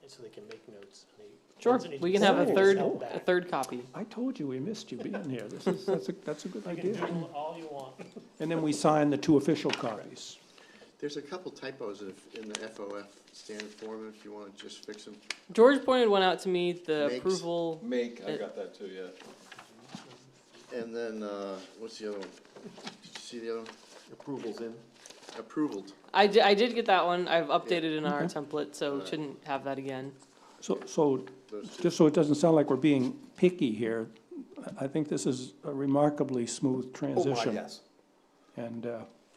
[SPEAKER 12] and so they can make notes. And they-
[SPEAKER 4] Sure,
[SPEAKER 12] ones that need
[SPEAKER 4] we
[SPEAKER 12] to
[SPEAKER 4] can have
[SPEAKER 12] be
[SPEAKER 4] a
[SPEAKER 12] signed,
[SPEAKER 4] third,
[SPEAKER 12] just
[SPEAKER 4] a
[SPEAKER 12] back.
[SPEAKER 4] third copy.
[SPEAKER 1] I told you we missed you being here. That's a good
[SPEAKER 12] You can
[SPEAKER 1] idea.
[SPEAKER 12] do all you want.
[SPEAKER 1] And then we sign the 2 official copies.
[SPEAKER 2] There's a couple typos in the FOF standard form, if you want to just fix them.
[SPEAKER 4] George pointed one out to me, the
[SPEAKER 2] Makes.
[SPEAKER 4] approval,
[SPEAKER 7] Make, I
[SPEAKER 4] It-
[SPEAKER 7] got that too, yeah.
[SPEAKER 2] And then, what's the other one? Did you see the other one?
[SPEAKER 5] Approvals in.
[SPEAKER 2] Approved.
[SPEAKER 4] I did get that one, I've updated in our
[SPEAKER 1] Okay.
[SPEAKER 4] template, so shouldn't have that again.
[SPEAKER 1] So
[SPEAKER 2] Those two.
[SPEAKER 1] just so it doesn't sound like we're being picky here, I think this is a remarkably smooth
[SPEAKER 5] Oh, my,
[SPEAKER 1] transition.
[SPEAKER 5] yes.
[SPEAKER 1] And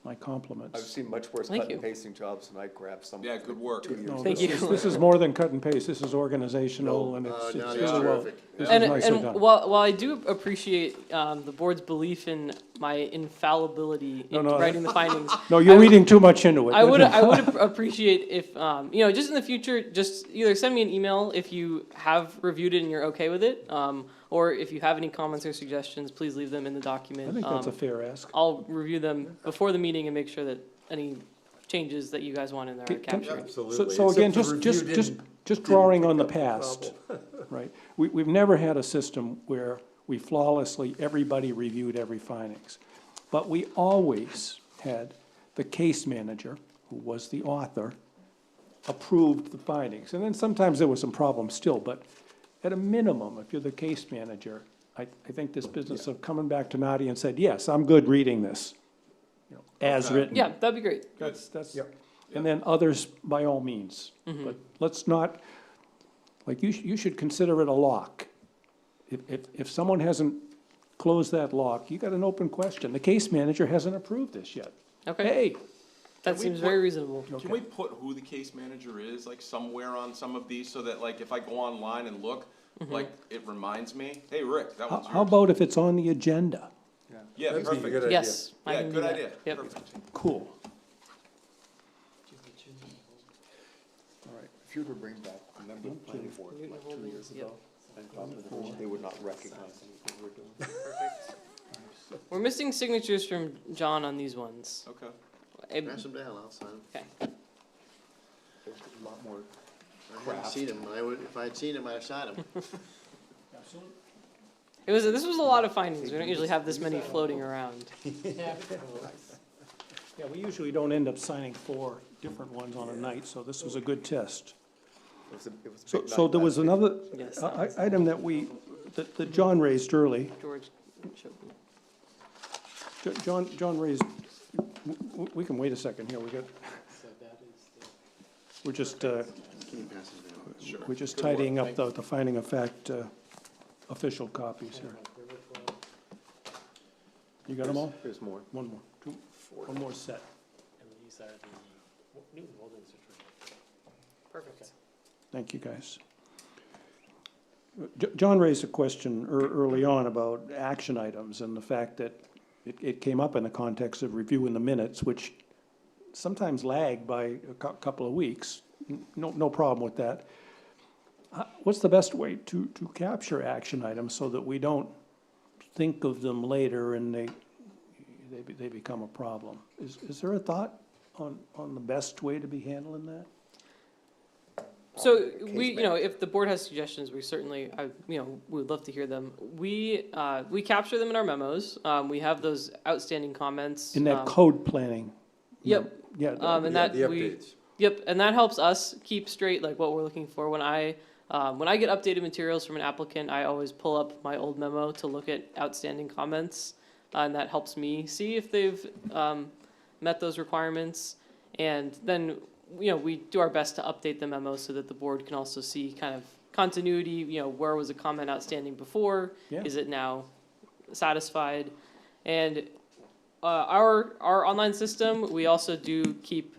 [SPEAKER 1] my compliments.
[SPEAKER 5] I've seen much worse
[SPEAKER 4] Thank
[SPEAKER 5] cut and
[SPEAKER 4] you.
[SPEAKER 5] pasting jobs, and I grabbed some.
[SPEAKER 7] Yeah, good work.
[SPEAKER 5] 2 years
[SPEAKER 1] No,
[SPEAKER 5] ago.
[SPEAKER 4] Thank
[SPEAKER 1] this is-
[SPEAKER 4] you.
[SPEAKER 1] This is more than cut and paste, this is organizational, and
[SPEAKER 2] No,
[SPEAKER 1] it's
[SPEAKER 2] no,
[SPEAKER 1] really
[SPEAKER 2] it's
[SPEAKER 1] well.
[SPEAKER 2] terrific.
[SPEAKER 1] This
[SPEAKER 4] And,
[SPEAKER 1] is nicely
[SPEAKER 4] and
[SPEAKER 1] done.
[SPEAKER 4] while I do appreciate the board's belief in my infallibility in
[SPEAKER 1] No,
[SPEAKER 4] writing the findings,
[SPEAKER 1] No, you're reading too much into it.
[SPEAKER 4] I would appreciate if, just in the future, just either send me an email if you have reviewed it and you're okay with it, or if you have any comments or suggestions, please leave them in the document.
[SPEAKER 1] I think that's a fair ask.
[SPEAKER 4] I'll review them before the meeting and make sure that any changes that you guys want in there are
[SPEAKER 1] Can-
[SPEAKER 4] captured.
[SPEAKER 3] Absolutely.
[SPEAKER 1] So again,
[SPEAKER 3] Except the review
[SPEAKER 1] just drawing on the
[SPEAKER 3] pick up the
[SPEAKER 1] past, right? We've never had a system where we flawlessly, everybody reviewed every findings. But we always had the case manager, who was the author, approved the findings. And then sometimes there was some problems still, but at a minimum, if you're the case manager, I think this business of coming back to Nadia and said, yes, I'm good reading this, as
[SPEAKER 7] Okay.
[SPEAKER 1] written.
[SPEAKER 4] Yeah, that'd be great.
[SPEAKER 1] That's, and then others, by all means. But let's not, like, you should consider it a lock. If someone hasn't closed that lock, you got an open question. The case manager hasn't approved this yet.
[SPEAKER 4] Okay,
[SPEAKER 1] Hey,
[SPEAKER 4] that
[SPEAKER 7] we
[SPEAKER 4] seems
[SPEAKER 7] put-
[SPEAKER 4] very reasonable.
[SPEAKER 7] Can we put who the case manager is, like somewhere on some of these, so that like if I go online and look, like it reminds me, hey, Rick, that
[SPEAKER 1] how
[SPEAKER 7] one's
[SPEAKER 1] how
[SPEAKER 7] yours.
[SPEAKER 1] about if it's on the agenda?
[SPEAKER 7] Yeah,
[SPEAKER 3] That'd be a
[SPEAKER 7] perfect.
[SPEAKER 3] good idea.
[SPEAKER 4] Yes. I
[SPEAKER 7] Yeah,
[SPEAKER 4] can do
[SPEAKER 7] good
[SPEAKER 4] that.
[SPEAKER 7] idea.
[SPEAKER 4] Yep.
[SPEAKER 7] Perfect.
[SPEAKER 1] Cool. All right.
[SPEAKER 5] If you were to bring back, remember the planning board like 2 years ago? And probably they would not recognize anything we're doing.
[SPEAKER 4] Perfect. We're missing signatures from John on these ones.
[SPEAKER 7] Okay.
[SPEAKER 4] Eh,
[SPEAKER 2] Pass them down, I'll sign them.
[SPEAKER 4] Okay.
[SPEAKER 5] There's a lot more.
[SPEAKER 2] I haven't seen them, if I had seen them, I'd have signed them.
[SPEAKER 1] Absolutely.
[SPEAKER 4] This was a lot of findings. We don't usually have this many floating around.
[SPEAKER 1] Yeah, we usually don't end up signing 4 different ones on a night, so this was a good test.
[SPEAKER 5] It was a
[SPEAKER 1] So,
[SPEAKER 5] big
[SPEAKER 1] so
[SPEAKER 5] night
[SPEAKER 1] there was
[SPEAKER 5] last week.
[SPEAKER 1] another
[SPEAKER 4] Yes.
[SPEAKER 1] item that John raised early.
[SPEAKER 4] George showed me.
[SPEAKER 1] John raised, we can wait a second here,
[SPEAKER 12] So that is the.
[SPEAKER 1] we're just,
[SPEAKER 2] Can you pass them down?
[SPEAKER 1] we're just tidying up the finding of fact, official copies here.
[SPEAKER 12] River flow.
[SPEAKER 1] You got them all?
[SPEAKER 5] There's more.
[SPEAKER 1] One more, one more set.
[SPEAKER 12] And these are the Newton Holdings certificate.
[SPEAKER 4] Perfect.
[SPEAKER 1] Thank you, guys. John raised a question early on about action items and the fact that it came up in the context of reviewing the minutes, which sometimes lag by a couple of weeks. No problem with that. What's the best way to capture action items so that we don't think of them later and they become a problem? Is there a thought on the best way to be handling that?
[SPEAKER 4] So we, if the board has suggestions, we certainly, we would love to hear them. We capture them in our memos. We have those outstanding comments.
[SPEAKER 1] In that code planning?
[SPEAKER 4] Yep.
[SPEAKER 1] Yeah.
[SPEAKER 4] And
[SPEAKER 3] Yeah,
[SPEAKER 4] that
[SPEAKER 3] the
[SPEAKER 4] we,
[SPEAKER 3] updates.
[SPEAKER 4] yep, and that helps us keep straight like what we're looking for. When I get updated materials from an applicant, I always pull up my old memo to look at outstanding comments, and that helps me see if they've met those requirements. And then we do our best to update the memo so that the board can also see kind of continuity. Where was a comment outstanding before?
[SPEAKER 1] Yeah.
[SPEAKER 4] Is it now satisfied? And our online system, we also do keep.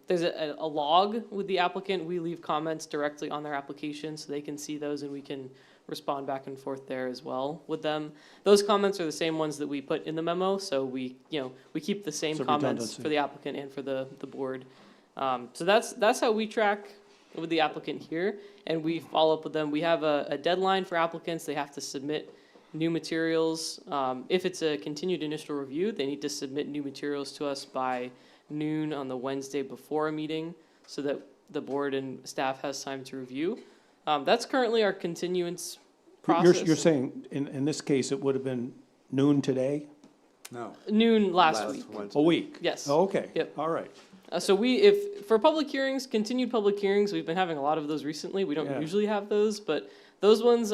[SPEAKER 4] There's a log with the applicant. We leave comments directly on their application so they can see those and we can respond back and forth there as well with them. Those comments are the same ones that we put in the memo, so we keep the same
[SPEAKER 1] So
[SPEAKER 4] comments
[SPEAKER 1] redundancy.
[SPEAKER 4] for the applicant and for the board. So that's how we track with the applicant here, and we follow up with them. We have a deadline for applicants. They have to submit new materials. If it's a continued initial review, they need to submit new materials to us by noon on the Wednesday before a meeting so that the board and staff has time to review. That's currently our continuance process.
[SPEAKER 1] You're saying, in this case, it would have been noon today?
[SPEAKER 3] No.
[SPEAKER 4] Noon last week.
[SPEAKER 5] Wednesday.
[SPEAKER 1] A week?
[SPEAKER 4] Yes.
[SPEAKER 1] Oh, okay.
[SPEAKER 4] Yep.
[SPEAKER 1] All right.
[SPEAKER 4] So if for public hearings, continued public hearings, we've been having a lot of those recently. We don't
[SPEAKER 1] Yeah.
[SPEAKER 4] usually have those, but those ones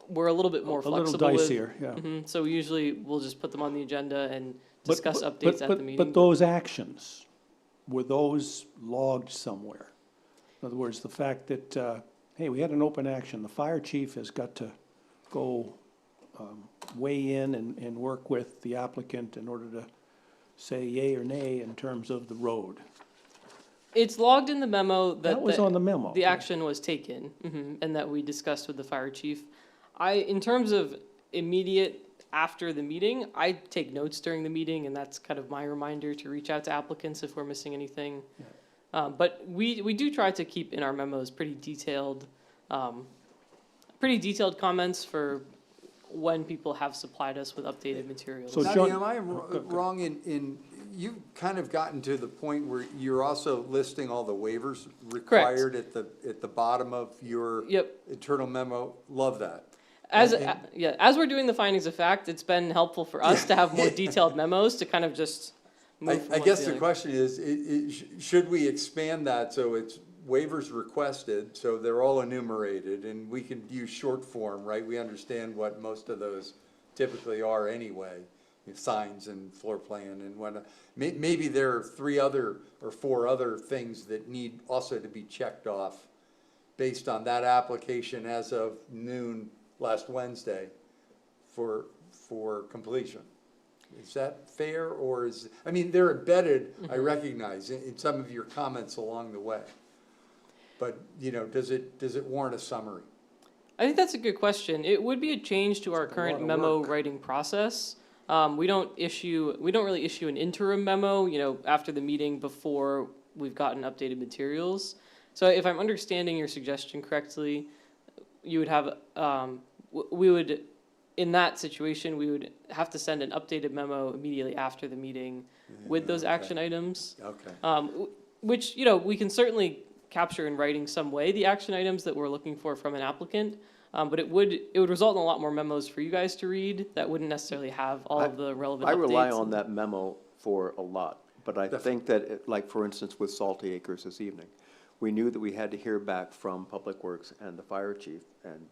[SPEAKER 4] we're a little bit more
[SPEAKER 1] A little
[SPEAKER 4] flexible with.
[SPEAKER 1] dicier, yeah.
[SPEAKER 4] So usually we'll just put them on the agenda and
[SPEAKER 1] But-
[SPEAKER 4] discuss
[SPEAKER 1] but-
[SPEAKER 4] updates
[SPEAKER 1] but-
[SPEAKER 4] at
[SPEAKER 1] but-
[SPEAKER 4] the meeting.
[SPEAKER 1] But those actions, were those logged somewhere? In other words, the fact that, hey, we had an open action, the fire chief has got to go weigh in and work with the applicant in order to say yay or nay in terms of the road.
[SPEAKER 4] It's logged in the memo that
[SPEAKER 1] That was on the memo.
[SPEAKER 4] the action was taken, and that we discussed with the fire chief. In terms of immediate after the meeting, I take notes during the meeting, and that's kind of my reminder to reach out to applicants if we're missing anything. But we do try to keep in our memos pretty detailed comments for when people have supplied us with updated materials.
[SPEAKER 1] So
[SPEAKER 3] Now,
[SPEAKER 1] John-
[SPEAKER 3] am I wrong in, you've kind of gotten to the point where you're also listing all the waivers required at the bottom of your
[SPEAKER 4] Yep.
[SPEAKER 3] internal memo? Love that.
[SPEAKER 4] As
[SPEAKER 3] And-
[SPEAKER 4] as we're doing the findings of fact, it's been helpful for us to have more detailed memos to kind of just move from
[SPEAKER 3] I
[SPEAKER 4] one
[SPEAKER 3] guess
[SPEAKER 4] to
[SPEAKER 3] the
[SPEAKER 4] other.
[SPEAKER 3] question is, should we expand that so it's waivers requested, so they're all enumerated, and we can use short form, right? We understand what most of those typically are anyway, signs and floor plan and whatnot. Maybe there are 3 other or 4 other things that need also to be checked off based on that application as of noon last Wednesday for completion. Is that fair, or they're embedded, I recognize, in some of your comments along the way. But, does it warrant a summary?
[SPEAKER 4] I think that's a good question. It would be a change to our
[SPEAKER 3] It's a
[SPEAKER 4] current
[SPEAKER 3] lot of
[SPEAKER 4] memo
[SPEAKER 3] work.
[SPEAKER 4] writing process. We don't really issue an interim memo, after the meeting before we've gotten updated materials. So if I'm understanding your suggestion correctly, you would have, in that situation, we would have to send an updated memo immediately after the meeting with those action items.
[SPEAKER 5] Okay.
[SPEAKER 4] Which, we can certainly capture in writing some way the action items that we're looking for from an applicant. But it would result in a lot more memos for you guys to read that wouldn't necessarily have all of the relevant updates.
[SPEAKER 5] I rely on that memo for a lot, but I think that, like, for instance, with Salty Acres this evening, we knew that we had to hear back from Public Works and the fire chief, and,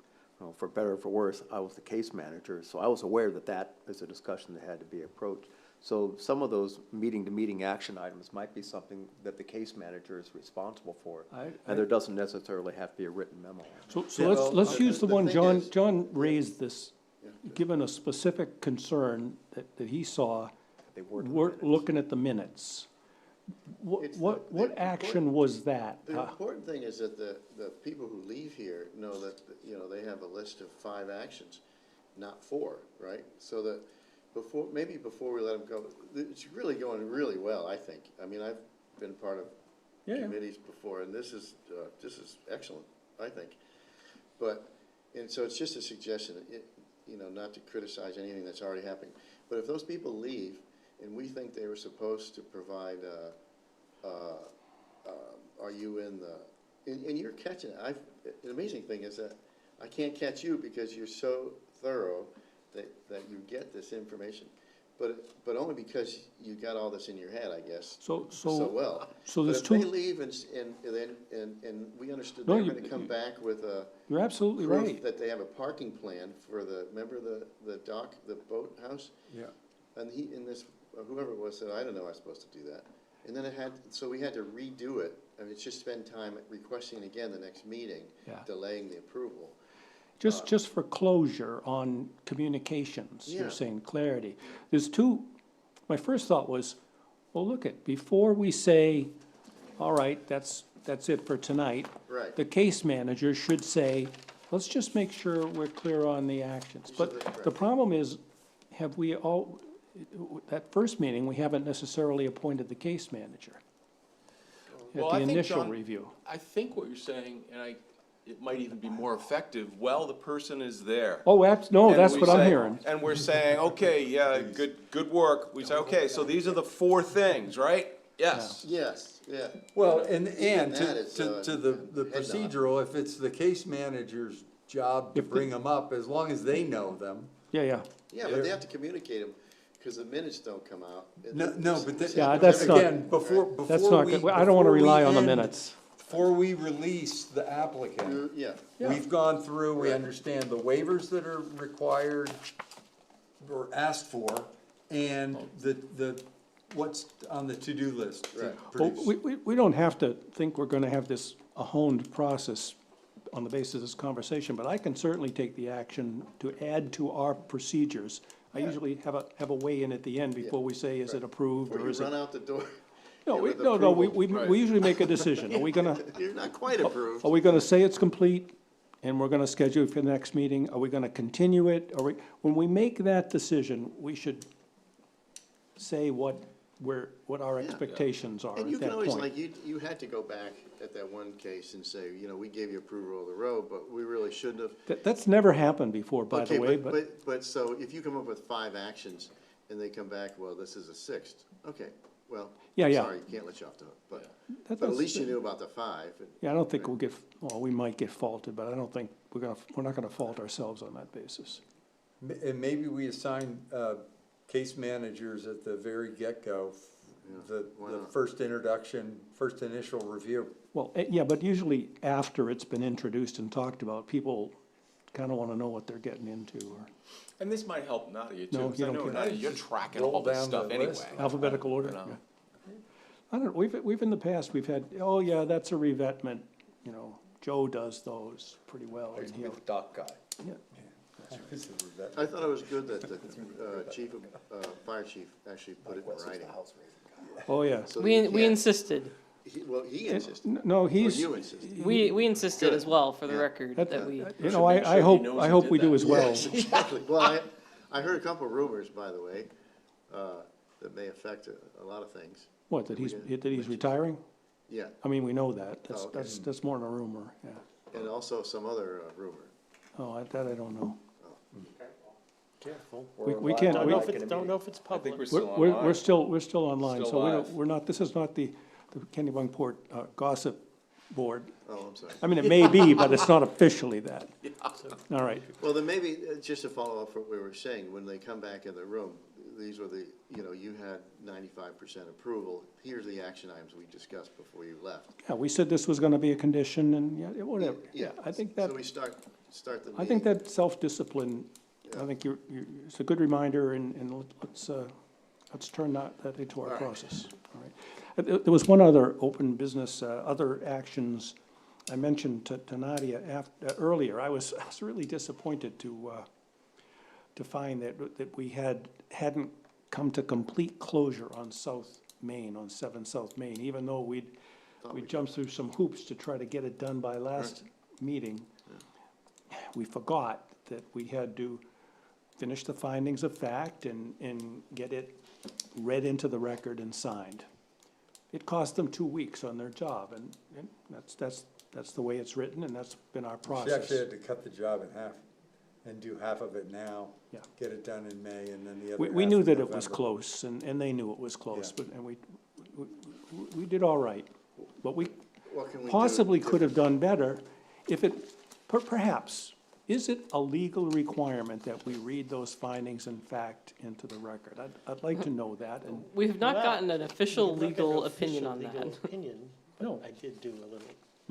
[SPEAKER 5] for better or for worse, I was the case manager, so I was aware that that is a discussion that had to be approached. So some of those meeting-to-meeting action items might be something that the case manager is responsible for, and there doesn't necessarily have to be a written memo.
[SPEAKER 1] So let's use the
[SPEAKER 2] the
[SPEAKER 1] one
[SPEAKER 2] thing
[SPEAKER 1] John raised this, given a specific concern that he saw,
[SPEAKER 5] They were
[SPEAKER 1] looking at the minutes.
[SPEAKER 2] It's
[SPEAKER 1] What action was that?
[SPEAKER 2] The important thing is that the people who leave here know that, they have a list of 5 actions, not 4, right? So that maybe before we let them go, it's really going really well, I think. I mean, I've been part of committees before, and this is excellent, I think. And so it's just a suggestion, not to criticize anything that's already happening. But if those people leave, and we think they were supposed to provide, are you in the, and you're catching it. The amazing thing is that I can't catch you because you're so thorough that you get this information. But only because you got all this in your head, I guess, so well.
[SPEAKER 1] So
[SPEAKER 2] But
[SPEAKER 1] there's
[SPEAKER 2] if
[SPEAKER 1] two.
[SPEAKER 2] they leave and we understood
[SPEAKER 1] No,
[SPEAKER 2] they were
[SPEAKER 1] you-
[SPEAKER 2] gonna come back with a
[SPEAKER 1] You're absolutely
[SPEAKER 2] proof
[SPEAKER 1] right.
[SPEAKER 2] that they have a parking plan for remember the dock, the boathouse?
[SPEAKER 3] Yeah.
[SPEAKER 2] And whoever it was said, I don't know, I was supposed to do that. And then so we had to redo it, and it's just spend time requesting again the next meeting,
[SPEAKER 1] Yeah.
[SPEAKER 2] delaying the approval.
[SPEAKER 1] Just for closure on communications,
[SPEAKER 2] Yeah.
[SPEAKER 1] you're saying clarity. There's two, my first thought was, well, before we say, all right, that's it for tonight,
[SPEAKER 2] Right.
[SPEAKER 1] the case manager should say, let's just make sure we're clear on the actions. But
[SPEAKER 2] Right.
[SPEAKER 1] the problem is, that first meeting, we haven't necessarily appointed the case manager
[SPEAKER 7] Well,
[SPEAKER 1] at
[SPEAKER 7] I
[SPEAKER 1] the
[SPEAKER 7] think,
[SPEAKER 1] initial
[SPEAKER 7] John,
[SPEAKER 1] review.
[SPEAKER 7] I think what you're saying, and it might even be more effective, the person is there.
[SPEAKER 1] Oh, no,
[SPEAKER 7] And
[SPEAKER 1] that's
[SPEAKER 7] we
[SPEAKER 1] what I'm
[SPEAKER 7] say-
[SPEAKER 1] hearing.
[SPEAKER 7] And we're saying, okay, yeah, good work. We say, okay, so these are the 4 things, right? Yes.
[SPEAKER 2] Yes, yeah.
[SPEAKER 3] Well, and
[SPEAKER 2] Even that is,
[SPEAKER 3] to the
[SPEAKER 2] head nod.
[SPEAKER 3] procedural, if it's the case manager's job to bring them up, as long as they know them.
[SPEAKER 1] Yeah.
[SPEAKER 2] Yeah, but they have to communicate them, because the minutes don't come out.
[SPEAKER 3] No, but
[SPEAKER 1] Yeah, that's not-
[SPEAKER 3] again, before
[SPEAKER 1] That's not
[SPEAKER 3] we,
[SPEAKER 1] good. I don't want to
[SPEAKER 3] before we
[SPEAKER 1] rely on the
[SPEAKER 3] end-
[SPEAKER 1] minutes.
[SPEAKER 3] Before we release the applicant,
[SPEAKER 2] Yeah,
[SPEAKER 3] we've gone through, we
[SPEAKER 2] Right.
[SPEAKER 3] understand the waivers that are required or asked for, and what's on the to-do list to
[SPEAKER 2] Right.
[SPEAKER 1] Well,
[SPEAKER 3] produce.
[SPEAKER 1] we don't have to think we're gonna have a honed process on the basis of this conversation, but I can certainly take the action to add to our procedures. I usually have a weigh in at the end before we say, is it approved
[SPEAKER 2] or
[SPEAKER 1] or
[SPEAKER 2] you
[SPEAKER 1] is it?
[SPEAKER 2] run out the door.
[SPEAKER 1] No,
[SPEAKER 2] with
[SPEAKER 1] we
[SPEAKER 2] approval.
[SPEAKER 1] usually make a decision. Are we gonna,
[SPEAKER 2] You're not quite approved.
[SPEAKER 1] are we gonna say it's complete and we're gonna schedule it for the next meeting? Are we gonna continue it? When we make that decision, we should say what our expectations are
[SPEAKER 2] And you
[SPEAKER 1] at
[SPEAKER 2] can
[SPEAKER 1] that
[SPEAKER 2] always,
[SPEAKER 1] point.
[SPEAKER 2] like, you had to go back at that one case and say, we gave you approval of the road, but we really shouldn't have.
[SPEAKER 1] That's never happened before, by the
[SPEAKER 2] Okay,
[SPEAKER 1] way,
[SPEAKER 2] but so if you come up with 5 actions and they come back, well, this is a 6th, okay, well,
[SPEAKER 1] Yeah,
[SPEAKER 2] I'm
[SPEAKER 1] yeah.
[SPEAKER 2] sorry, you can't let you off the hook, but at
[SPEAKER 1] that's-
[SPEAKER 2] least you knew about the 5.
[SPEAKER 1] Yeah, I don't think we might get faulted, but I don't think we're not gonna fault ourselves on that basis.
[SPEAKER 3] And maybe we assign, case managers at the very get-go,
[SPEAKER 2] why
[SPEAKER 3] the
[SPEAKER 2] not?
[SPEAKER 3] first introduction, first initial review.
[SPEAKER 1] Well, yeah, but usually after it's been introduced and talked about, people kinda wanna know what they're getting into, or
[SPEAKER 7] And this might help Nadia too,
[SPEAKER 1] No,
[SPEAKER 7] because
[SPEAKER 1] you
[SPEAKER 7] I
[SPEAKER 1] don't
[SPEAKER 7] know
[SPEAKER 1] care.
[SPEAKER 7] Nadia, you're tracking
[SPEAKER 3] Roll
[SPEAKER 7] all this
[SPEAKER 3] down
[SPEAKER 7] stuff
[SPEAKER 3] the
[SPEAKER 7] anyway.
[SPEAKER 3] list.
[SPEAKER 1] alphabetical order,
[SPEAKER 7] You know.
[SPEAKER 1] yeah. I don't know, we've in the past, we've had, oh yeah, that's a revetment, Joe does those pretty well, and he'll,
[SPEAKER 5] dock guy.
[SPEAKER 1] yeah.
[SPEAKER 2] I thought it was good that the fire chief actually put it in writing.
[SPEAKER 1] Oh, yeah.
[SPEAKER 2] So
[SPEAKER 4] We
[SPEAKER 2] you
[SPEAKER 4] we
[SPEAKER 2] can't-
[SPEAKER 1] Eh,
[SPEAKER 4] insisted.
[SPEAKER 2] He insisted,
[SPEAKER 1] No,
[SPEAKER 2] or
[SPEAKER 1] he's,
[SPEAKER 2] you insisted.
[SPEAKER 4] We insisted
[SPEAKER 2] Good.
[SPEAKER 4] as well, for the
[SPEAKER 2] Yeah.
[SPEAKER 4] record,
[SPEAKER 1] that-
[SPEAKER 4] that we.
[SPEAKER 1] I
[SPEAKER 7] make sure he
[SPEAKER 1] hope
[SPEAKER 7] knows
[SPEAKER 1] I
[SPEAKER 7] you
[SPEAKER 1] hope
[SPEAKER 7] did
[SPEAKER 1] we do
[SPEAKER 7] that.
[SPEAKER 1] as well.
[SPEAKER 2] Yes, exactly. Well, I heard a couple of rumors, by the way, that may affect a lot of things.
[SPEAKER 1] What, that he's retiring?
[SPEAKER 2] Yeah,
[SPEAKER 1] I mean, we know that. That's,
[SPEAKER 2] Oh, okay.
[SPEAKER 1] that's more than a rumor, yeah.
[SPEAKER 2] and also some other rumor.
[SPEAKER 1] Oh, that I don't know.
[SPEAKER 12] Careful.
[SPEAKER 1] We can't,
[SPEAKER 12] Don't
[SPEAKER 1] we,
[SPEAKER 12] know if it's, don't know if it's
[SPEAKER 7] I think
[SPEAKER 12] public.
[SPEAKER 7] we're still
[SPEAKER 1] we're
[SPEAKER 7] online.
[SPEAKER 1] we're still online,
[SPEAKER 7] Still
[SPEAKER 1] so
[SPEAKER 7] live.
[SPEAKER 1] we're not, this is not the Kennebunkport gossip board.
[SPEAKER 2] Oh, I'm sorry.
[SPEAKER 1] I mean, it may be, but it's not officially that. All right.
[SPEAKER 2] Well, then maybe, just to follow up what we were saying, when they come back in the room, these were the, you had 95% approval. Here's the action items we discussed before you left.
[SPEAKER 1] Yeah, we said this was gonna be a condition and, yeah, whatever.
[SPEAKER 2] Yeah,
[SPEAKER 1] I think that,
[SPEAKER 2] So we start the meeting.
[SPEAKER 1] I think that self-discipline, I think it's a good reminder and let's turn that into our
[SPEAKER 2] All right.
[SPEAKER 1] process. All right. There was one other open business, other actions I mentioned to Nadia earlier. I was really disappointed to find that we hadn't come to complete closure on South Main, on 7 South Main, even though we jumped through some hoops to try to get it done by last meeting. We forgot that we had to finish the findings of fact and get it read into the record and signed. It cost them 2 weeks on their job, and that's the way it's written, and that's been our
[SPEAKER 3] She
[SPEAKER 1] process.
[SPEAKER 3] actually had to cut the job in half and do half of it now.
[SPEAKER 1] Yeah.
[SPEAKER 3] Get it done in May and then the other
[SPEAKER 1] We
[SPEAKER 3] half
[SPEAKER 1] knew
[SPEAKER 3] in
[SPEAKER 1] that it was
[SPEAKER 3] November.
[SPEAKER 1] close, and they knew it was close,
[SPEAKER 3] Yeah.
[SPEAKER 1] but, and we did all right. But we
[SPEAKER 2] What can we do
[SPEAKER 1] possibly could have
[SPEAKER 2] different?
[SPEAKER 1] done better if it, perhaps, is it a legal requirement that we read those findings and fact into the record? I'd like to know that, and,
[SPEAKER 4] We have not
[SPEAKER 12] Well,
[SPEAKER 4] gotten an official
[SPEAKER 12] We've not got
[SPEAKER 4] legal
[SPEAKER 12] an
[SPEAKER 4] opinion
[SPEAKER 12] official
[SPEAKER 4] on
[SPEAKER 12] legal
[SPEAKER 4] that.
[SPEAKER 12] opinion,
[SPEAKER 1] No.
[SPEAKER 12] but I did do a little,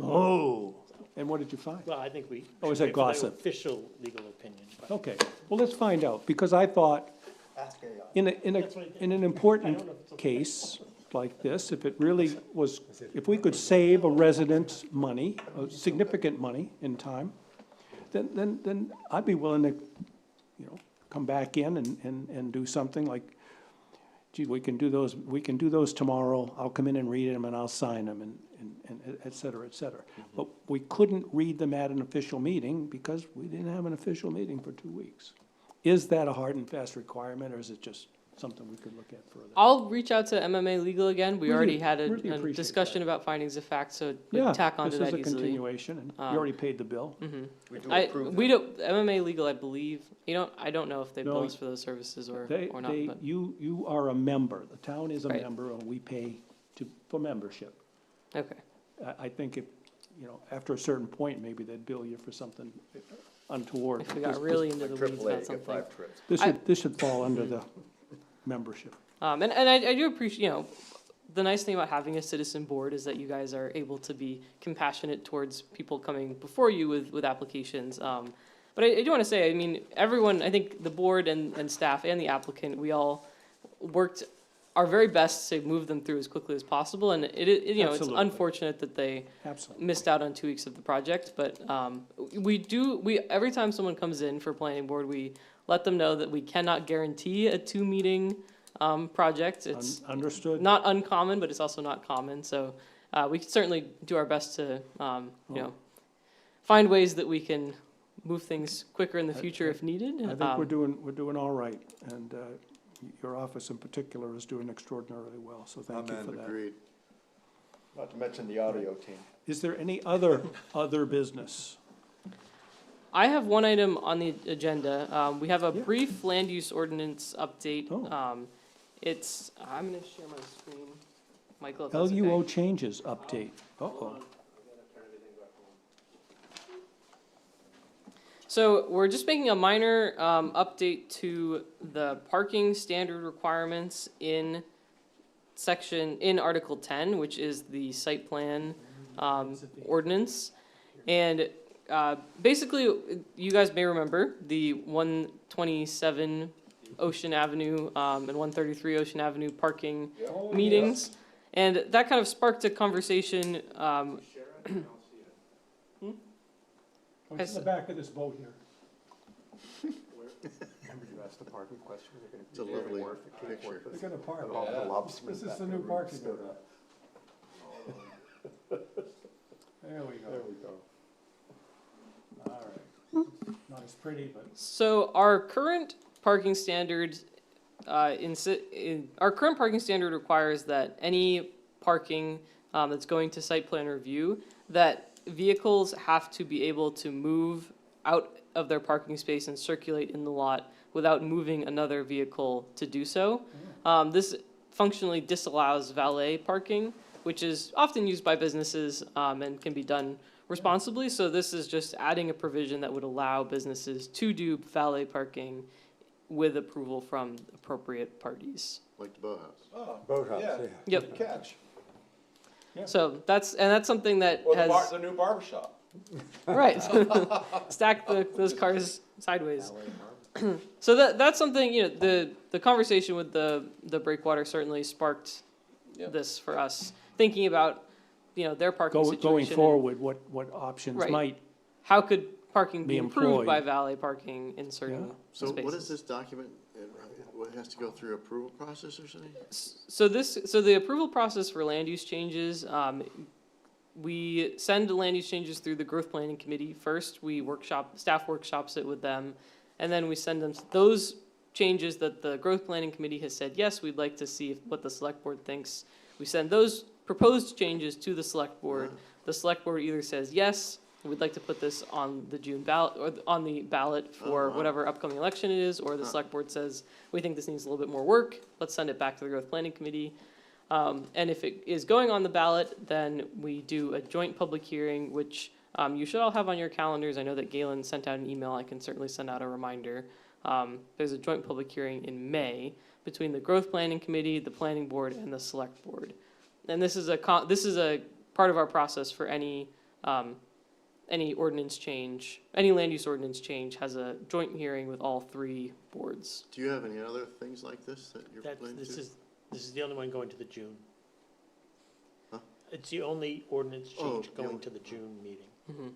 [SPEAKER 1] oh, and what did you find?
[SPEAKER 12] well, I think we.
[SPEAKER 1] Oh, is
[SPEAKER 12] should
[SPEAKER 1] that
[SPEAKER 12] wait for the
[SPEAKER 1] gossip?
[SPEAKER 12] Official legal opinion, but
[SPEAKER 1] Okay, well, let's find out, because I thought, in an important case like this, if it really was, if we could save a resident money, significant money in time, then I'd be willing to, come back in and do something like, gee, we can do those tomorrow, I'll come in and read them and I'll sign them and et cetera, et cetera. But we couldn't read them at an official meeting because we didn't have an official meeting for 2 weeks. Is that a hard and fast requirement, or is it just something we could look at further?
[SPEAKER 4] I'll reach out to MMA Legal again. We
[SPEAKER 1] Really-
[SPEAKER 4] already had
[SPEAKER 1] really
[SPEAKER 4] a
[SPEAKER 1] appreciate
[SPEAKER 4] discussion about findings of fact, so we
[SPEAKER 1] Yeah,
[SPEAKER 4] can tack onto
[SPEAKER 1] this
[SPEAKER 4] that
[SPEAKER 1] is a
[SPEAKER 4] easily.
[SPEAKER 1] continuation, and
[SPEAKER 4] Um,
[SPEAKER 1] you already paid the bill.
[SPEAKER 5] We do
[SPEAKER 4] I,
[SPEAKER 5] approve
[SPEAKER 4] we
[SPEAKER 5] that.
[SPEAKER 4] don't, MMA Legal, I believe, I don't know if they
[SPEAKER 1] No,
[SPEAKER 4] bill us for those services or not, but,
[SPEAKER 1] You are a member, the town is a
[SPEAKER 4] Right.
[SPEAKER 1] member, and we pay for membership.
[SPEAKER 4] okay.
[SPEAKER 1] I think if, after a certain point, maybe they'd bill you for something untoward.
[SPEAKER 4] If we got really into
[SPEAKER 5] Like
[SPEAKER 4] the weeds
[SPEAKER 5] AAA,
[SPEAKER 4] about
[SPEAKER 5] you get
[SPEAKER 4] something.
[SPEAKER 5] 5 trips.
[SPEAKER 1] This should fall under the membership.
[SPEAKER 4] And I do appreciate, the nice thing about having a citizen board is that you guys are able to be compassionate towards people coming before you with applications. But I do want to say, I mean, everyone, I think the board and staff and the applicant, we all worked our very best to move them through as quickly as possible. And it's
[SPEAKER 1] Absolutely.
[SPEAKER 4] unfortunate that they
[SPEAKER 1] Absolutely.
[SPEAKER 4] missed out on 2 weeks of the project, but every time someone comes in for planning board, we let them know that we cannot guarantee a 2-meeting project. It's
[SPEAKER 1] Understood?
[SPEAKER 4] not uncommon, but it's also not common, so we can certainly do our best to, find ways that we can move things quicker in the future if needed.
[SPEAKER 1] I think we're doing all right, and your office in particular is doing extraordinarily well, so thank you
[SPEAKER 3] Amen.
[SPEAKER 1] for that.
[SPEAKER 2] Agreed.
[SPEAKER 5] Not to mention the audio team.
[SPEAKER 1] Is there any other business?
[SPEAKER 4] I have one item on the agenda. We have a
[SPEAKER 1] Yeah.
[SPEAKER 4] brief land use ordinance update.
[SPEAKER 1] Oh.
[SPEAKER 4] I'm gonna share my screen. Michael, if that's
[SPEAKER 1] LUO
[SPEAKER 4] okay.
[SPEAKER 1] changes update. Uh-oh.
[SPEAKER 4] So we're just making a minor update to the parking standard requirements in Article 10, which is the site plan ordinance. And basically, you guys may remember the 127 Ocean Avenue and 133 Ocean Avenue parking meetings. And that kind of sparked a conversation.
[SPEAKER 1] It's in the back of this boat here.
[SPEAKER 5] Remember you asked the parking question?
[SPEAKER 2] It's a lovely picture.
[SPEAKER 1] They're gonna park.
[SPEAKER 5] All the lobsters
[SPEAKER 1] This is
[SPEAKER 5] back
[SPEAKER 1] the
[SPEAKER 5] in
[SPEAKER 1] new
[SPEAKER 5] room
[SPEAKER 1] parking
[SPEAKER 5] stood
[SPEAKER 1] lot.
[SPEAKER 5] up.
[SPEAKER 1] There we go.
[SPEAKER 5] There we go.
[SPEAKER 1] All right. Not as pretty, but
[SPEAKER 4] So our current parking standard, our current parking standard requires that any parking that's going to site plan review, that vehicles have to be able to move out of their parking space and circulate in the lot without moving another vehicle to do so. This functionally disallows valet parking, which is often used by businesses and can be done responsibly. So this is just adding a provision that would allow businesses to do valet parking with approval from appropriate parties.
[SPEAKER 2] Like the boathouse.
[SPEAKER 1] Oh,
[SPEAKER 5] Boathouse,
[SPEAKER 1] yeah.
[SPEAKER 5] yeah.
[SPEAKER 4] Yep.
[SPEAKER 1] Catch.
[SPEAKER 4] So that's something that has,
[SPEAKER 1] the new barber shop.
[SPEAKER 4] right, stack those cars sideways. So that's something, the conversation with the breakwater certainly sparked this for us, thinking about, their parking situation.
[SPEAKER 1] Going
[SPEAKER 4] and
[SPEAKER 1] forward, what options
[SPEAKER 4] Right.
[SPEAKER 1] might,
[SPEAKER 4] how could parking be
[SPEAKER 1] Be
[SPEAKER 4] improved by
[SPEAKER 1] employed.
[SPEAKER 4] valet parking in certain
[SPEAKER 2] So
[SPEAKER 4] spaces?
[SPEAKER 2] what is this document? What has to go through approval process or something?
[SPEAKER 4] So the approval process for land use changes, we send land use changes through the growth planning committee first. Staff workshops it with them, and then we send them those changes that the growth planning committee has said, yes, we'd like to see what the select board thinks. We send those proposed changes to the select board. The select board either says, yes, we'd like to put this on the June ballot, or on the ballot for whatever upcoming election it is, or the select board says, we think this needs a little bit more work, let's send it back to the growth planning committee. And if it is going on the ballot, then we do a joint public hearing, which you should all have on your calendars. I know that Galen sent out an email, I can certainly send out a reminder. There's a joint public hearing in May between the growth planning committee, the planning board, and the select board. And this is a part of our process for any ordinance change, any land use ordinance change has a joint hearing with all three boards.
[SPEAKER 2] Do you have any other things like this that you're planning to?
[SPEAKER 12] This is the only one going to the June.
[SPEAKER 2] Huh?
[SPEAKER 12] It's the only ordinance change
[SPEAKER 2] yeah.
[SPEAKER 12] going to the June meeting.
[SPEAKER 4] Mm-hmm.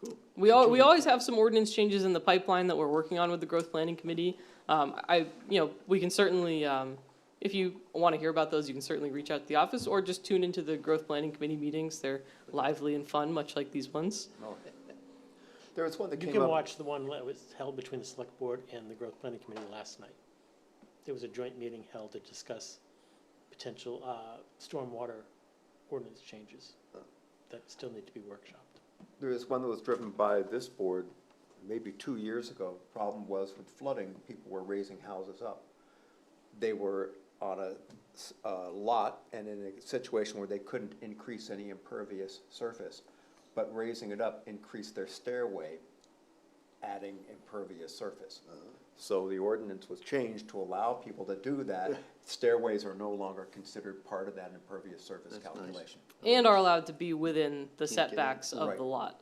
[SPEAKER 2] Cool.
[SPEAKER 4] We always have some ordinance changes in the pipeline that we're working on with the growth planning committee. We can certainly, if you want to hear about those, you can certainly reach out to the office or just tune into the growth planning committee meetings. They're lively and fun, much like these ones.
[SPEAKER 5] There was one that
[SPEAKER 12] You
[SPEAKER 5] came
[SPEAKER 12] can
[SPEAKER 5] up.
[SPEAKER 12] watch the one that was held between the select board and the growth planning committee last night. There was a joint meeting held to discuss potential stormwater ordinance changes that still need to be workshopped.
[SPEAKER 5] There was one that was driven by this board maybe 2 years ago. Problem was with flooding, people were raising houses up. They were on a lot and in a situation where they couldn't increase any impervious surface, but raising it up increased their stairway, adding impervious surface. So the ordinance was changed to allow people to do that. Stairways are no longer considered part of that impervious surface
[SPEAKER 2] That's nice.
[SPEAKER 5] calculation.
[SPEAKER 4] And are allowed to be within the
[SPEAKER 2] Can't get in.
[SPEAKER 4] setbacks of
[SPEAKER 5] Right.
[SPEAKER 4] the lot.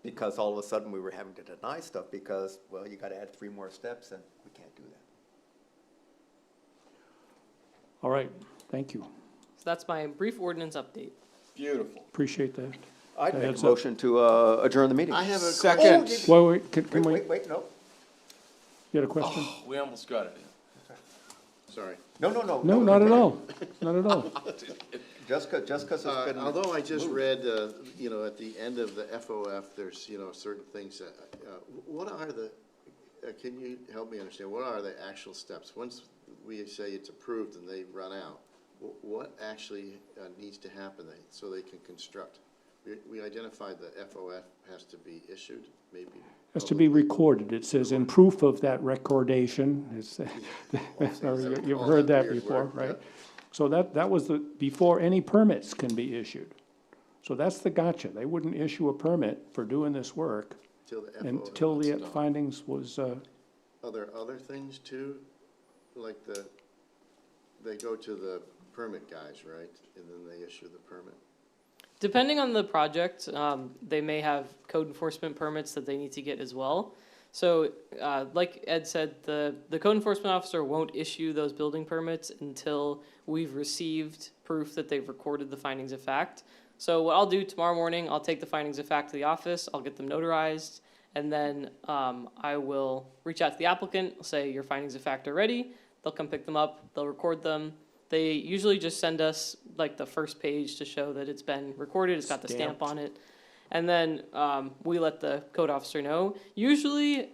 [SPEAKER 5] Because all of a sudden we were having to deny stuff because, well, you gotta add 3 more steps and we can't do that.
[SPEAKER 1] all right, thank you,
[SPEAKER 4] So that's my brief ordinance update.
[SPEAKER 7] Beautiful.
[SPEAKER 1] appreciate that.
[SPEAKER 5] I'd make
[SPEAKER 1] Heads
[SPEAKER 5] a
[SPEAKER 1] up.
[SPEAKER 5] motion to adjourn the meeting.
[SPEAKER 2] I have a
[SPEAKER 7] Second.
[SPEAKER 2] question.
[SPEAKER 1] Wait, can we,
[SPEAKER 5] Wait, no.
[SPEAKER 1] you had a question?
[SPEAKER 7] We almost got it.
[SPEAKER 2] Sorry.
[SPEAKER 5] No.
[SPEAKER 1] No, not at all, not at all.
[SPEAKER 5] Just 'cause it's been.
[SPEAKER 2] Although I just
[SPEAKER 5] moved.
[SPEAKER 2] read, at the end of the FOF, there's, certain things that, what are the, can you help me understand, what are the actual steps? Once we say it's approved and they run out, what actually needs to happen so they can construct? We identified the FOF has to be issued, maybe.
[SPEAKER 1] Has to be recorded, it says, in proof of that recordation, it's, you've heard that
[SPEAKER 2] Weird
[SPEAKER 1] before,
[SPEAKER 2] word,
[SPEAKER 1] right?
[SPEAKER 2] yeah.
[SPEAKER 1] So that was before any permits can be issued. So that's the gotcha, they wouldn't issue a permit for doing this work
[SPEAKER 2] Till the FOF.
[SPEAKER 1] until the
[SPEAKER 2] is done.
[SPEAKER 1] findings was,
[SPEAKER 2] Are there other things too? Like they go to the permit guys, right? And then they issue the permit?
[SPEAKER 4] Depending on the project, they may have code enforcement permits that they need to get as well. So, like Ed said, the code enforcement officer won't issue those building permits until we've received proof that they've recorded the findings of fact. So what I'll do tomorrow morning, I'll take the findings of fact to the office, I'll get them notarized, and then I will reach out to the applicant, say your findings of fact are ready, they'll come pick them up, they'll record them. They usually just send us like the first page to show that it's been recorded, it's got the stamp
[SPEAKER 1] Stamped.
[SPEAKER 4] on it. And then we let the code officer know. Usually,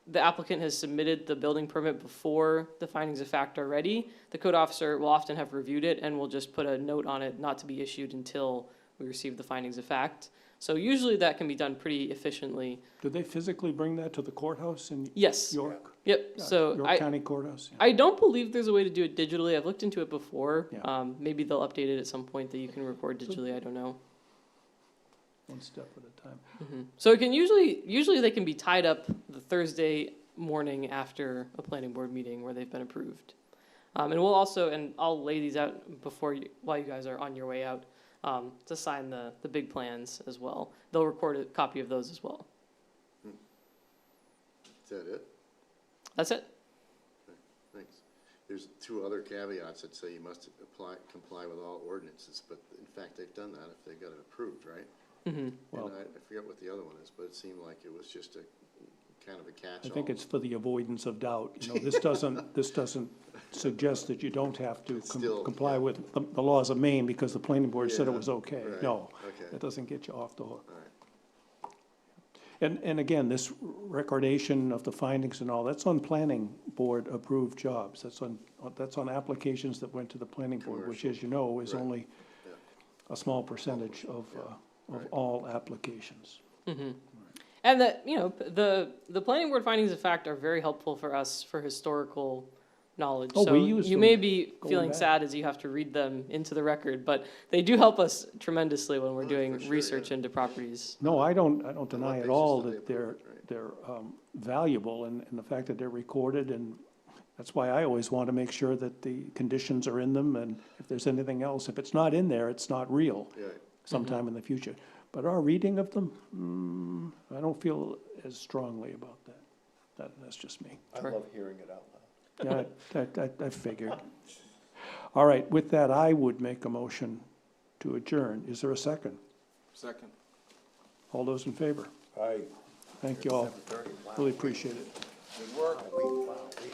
[SPEAKER 4] the applicant has submitted the building permit before the findings of fact are ready, the code officer will often have reviewed it and will just put a note on it not to be issued until we receive the findings of fact. So usually that can be done pretty efficiently.
[SPEAKER 1] Do they physically bring that to the courthouse in
[SPEAKER 4] Yes.
[SPEAKER 1] York?
[SPEAKER 4] Yep. So
[SPEAKER 1] York County Courthouse? Yeah.
[SPEAKER 4] I don't believe there's a way to do it digitally. I've looked into it before.
[SPEAKER 1] Yeah.
[SPEAKER 4] Maybe they'll update it at some point that you can record digitally. I don't know.
[SPEAKER 1] One step at a time.
[SPEAKER 4] So it can usually they can be tied up the Thursday morning after a planning board meeting where they've been approved. And we'll also, and I'll lay these out while you guys are on your way out, to sign the big plans as well. They'll record a copy of those as well.
[SPEAKER 2] Is that it?
[SPEAKER 4] That's it.
[SPEAKER 2] Thanks. There's two other caveats that say you must comply with all ordinances, but in fact, they've done that if they got it approved, right?
[SPEAKER 1] Well,
[SPEAKER 2] And I forget what the other one is, but it seemed like it was just a kind of a catch-all.
[SPEAKER 1] I think it's for the avoidance of doubt. You know, this doesn't suggest that you don't have to
[SPEAKER 2] It's still,
[SPEAKER 1] comply
[SPEAKER 2] yeah.
[SPEAKER 1] with the laws of Maine because the planning board said it
[SPEAKER 2] Yeah,
[SPEAKER 1] was okay.
[SPEAKER 2] right,
[SPEAKER 1] No,
[SPEAKER 2] okay.
[SPEAKER 1] that doesn't get you off the hook.
[SPEAKER 2] All right.
[SPEAKER 1] And again, this recordation of the findings and all, that's on planning board approved jobs. That's on applications that went to the planning board, which, as you know, is
[SPEAKER 2] Right.
[SPEAKER 1] only
[SPEAKER 2] Yeah.
[SPEAKER 1] a small percentage of
[SPEAKER 2] Right.
[SPEAKER 1] all applications.
[SPEAKER 4] And the planning board findings of fact are very helpful for us for historical knowledge.
[SPEAKER 1] Oh,
[SPEAKER 4] So
[SPEAKER 1] we use
[SPEAKER 4] you
[SPEAKER 1] them
[SPEAKER 4] may be
[SPEAKER 1] going
[SPEAKER 4] feeling
[SPEAKER 1] back.
[SPEAKER 4] sad as you have to read them into the record, but they do help us tremendously when we're
[SPEAKER 2] Oh,
[SPEAKER 4] doing
[SPEAKER 2] for sure,
[SPEAKER 4] research
[SPEAKER 2] yeah.
[SPEAKER 4] into properties.
[SPEAKER 1] No, I don't
[SPEAKER 2] On
[SPEAKER 1] deny
[SPEAKER 2] what
[SPEAKER 1] at
[SPEAKER 2] basis
[SPEAKER 1] all
[SPEAKER 2] did they
[SPEAKER 1] that they're,
[SPEAKER 2] approve it, right?
[SPEAKER 1] they're valuable and the fact that they're recorded, and that's why I always want to make sure that the conditions are in them, and if there's anything else, if it's not in there, it's not real
[SPEAKER 2] Yeah,
[SPEAKER 1] sometime in the future. But our reading of them, I don't feel as strongly about that. That's just me.
[SPEAKER 5] I
[SPEAKER 4] Sure.
[SPEAKER 5] love hearing it out loud.
[SPEAKER 1] Yeah, I figured. All right, with that, I would make a motion to adjourn. Is there a second?
[SPEAKER 7] Second.
[SPEAKER 1] All those in favor?
[SPEAKER 8] Aye.
[SPEAKER 1] Thank you all.
[SPEAKER 5] 7:30, wow.
[SPEAKER 1] Really appreciate it.
[SPEAKER 7] Good work.
[SPEAKER 5] Wow, we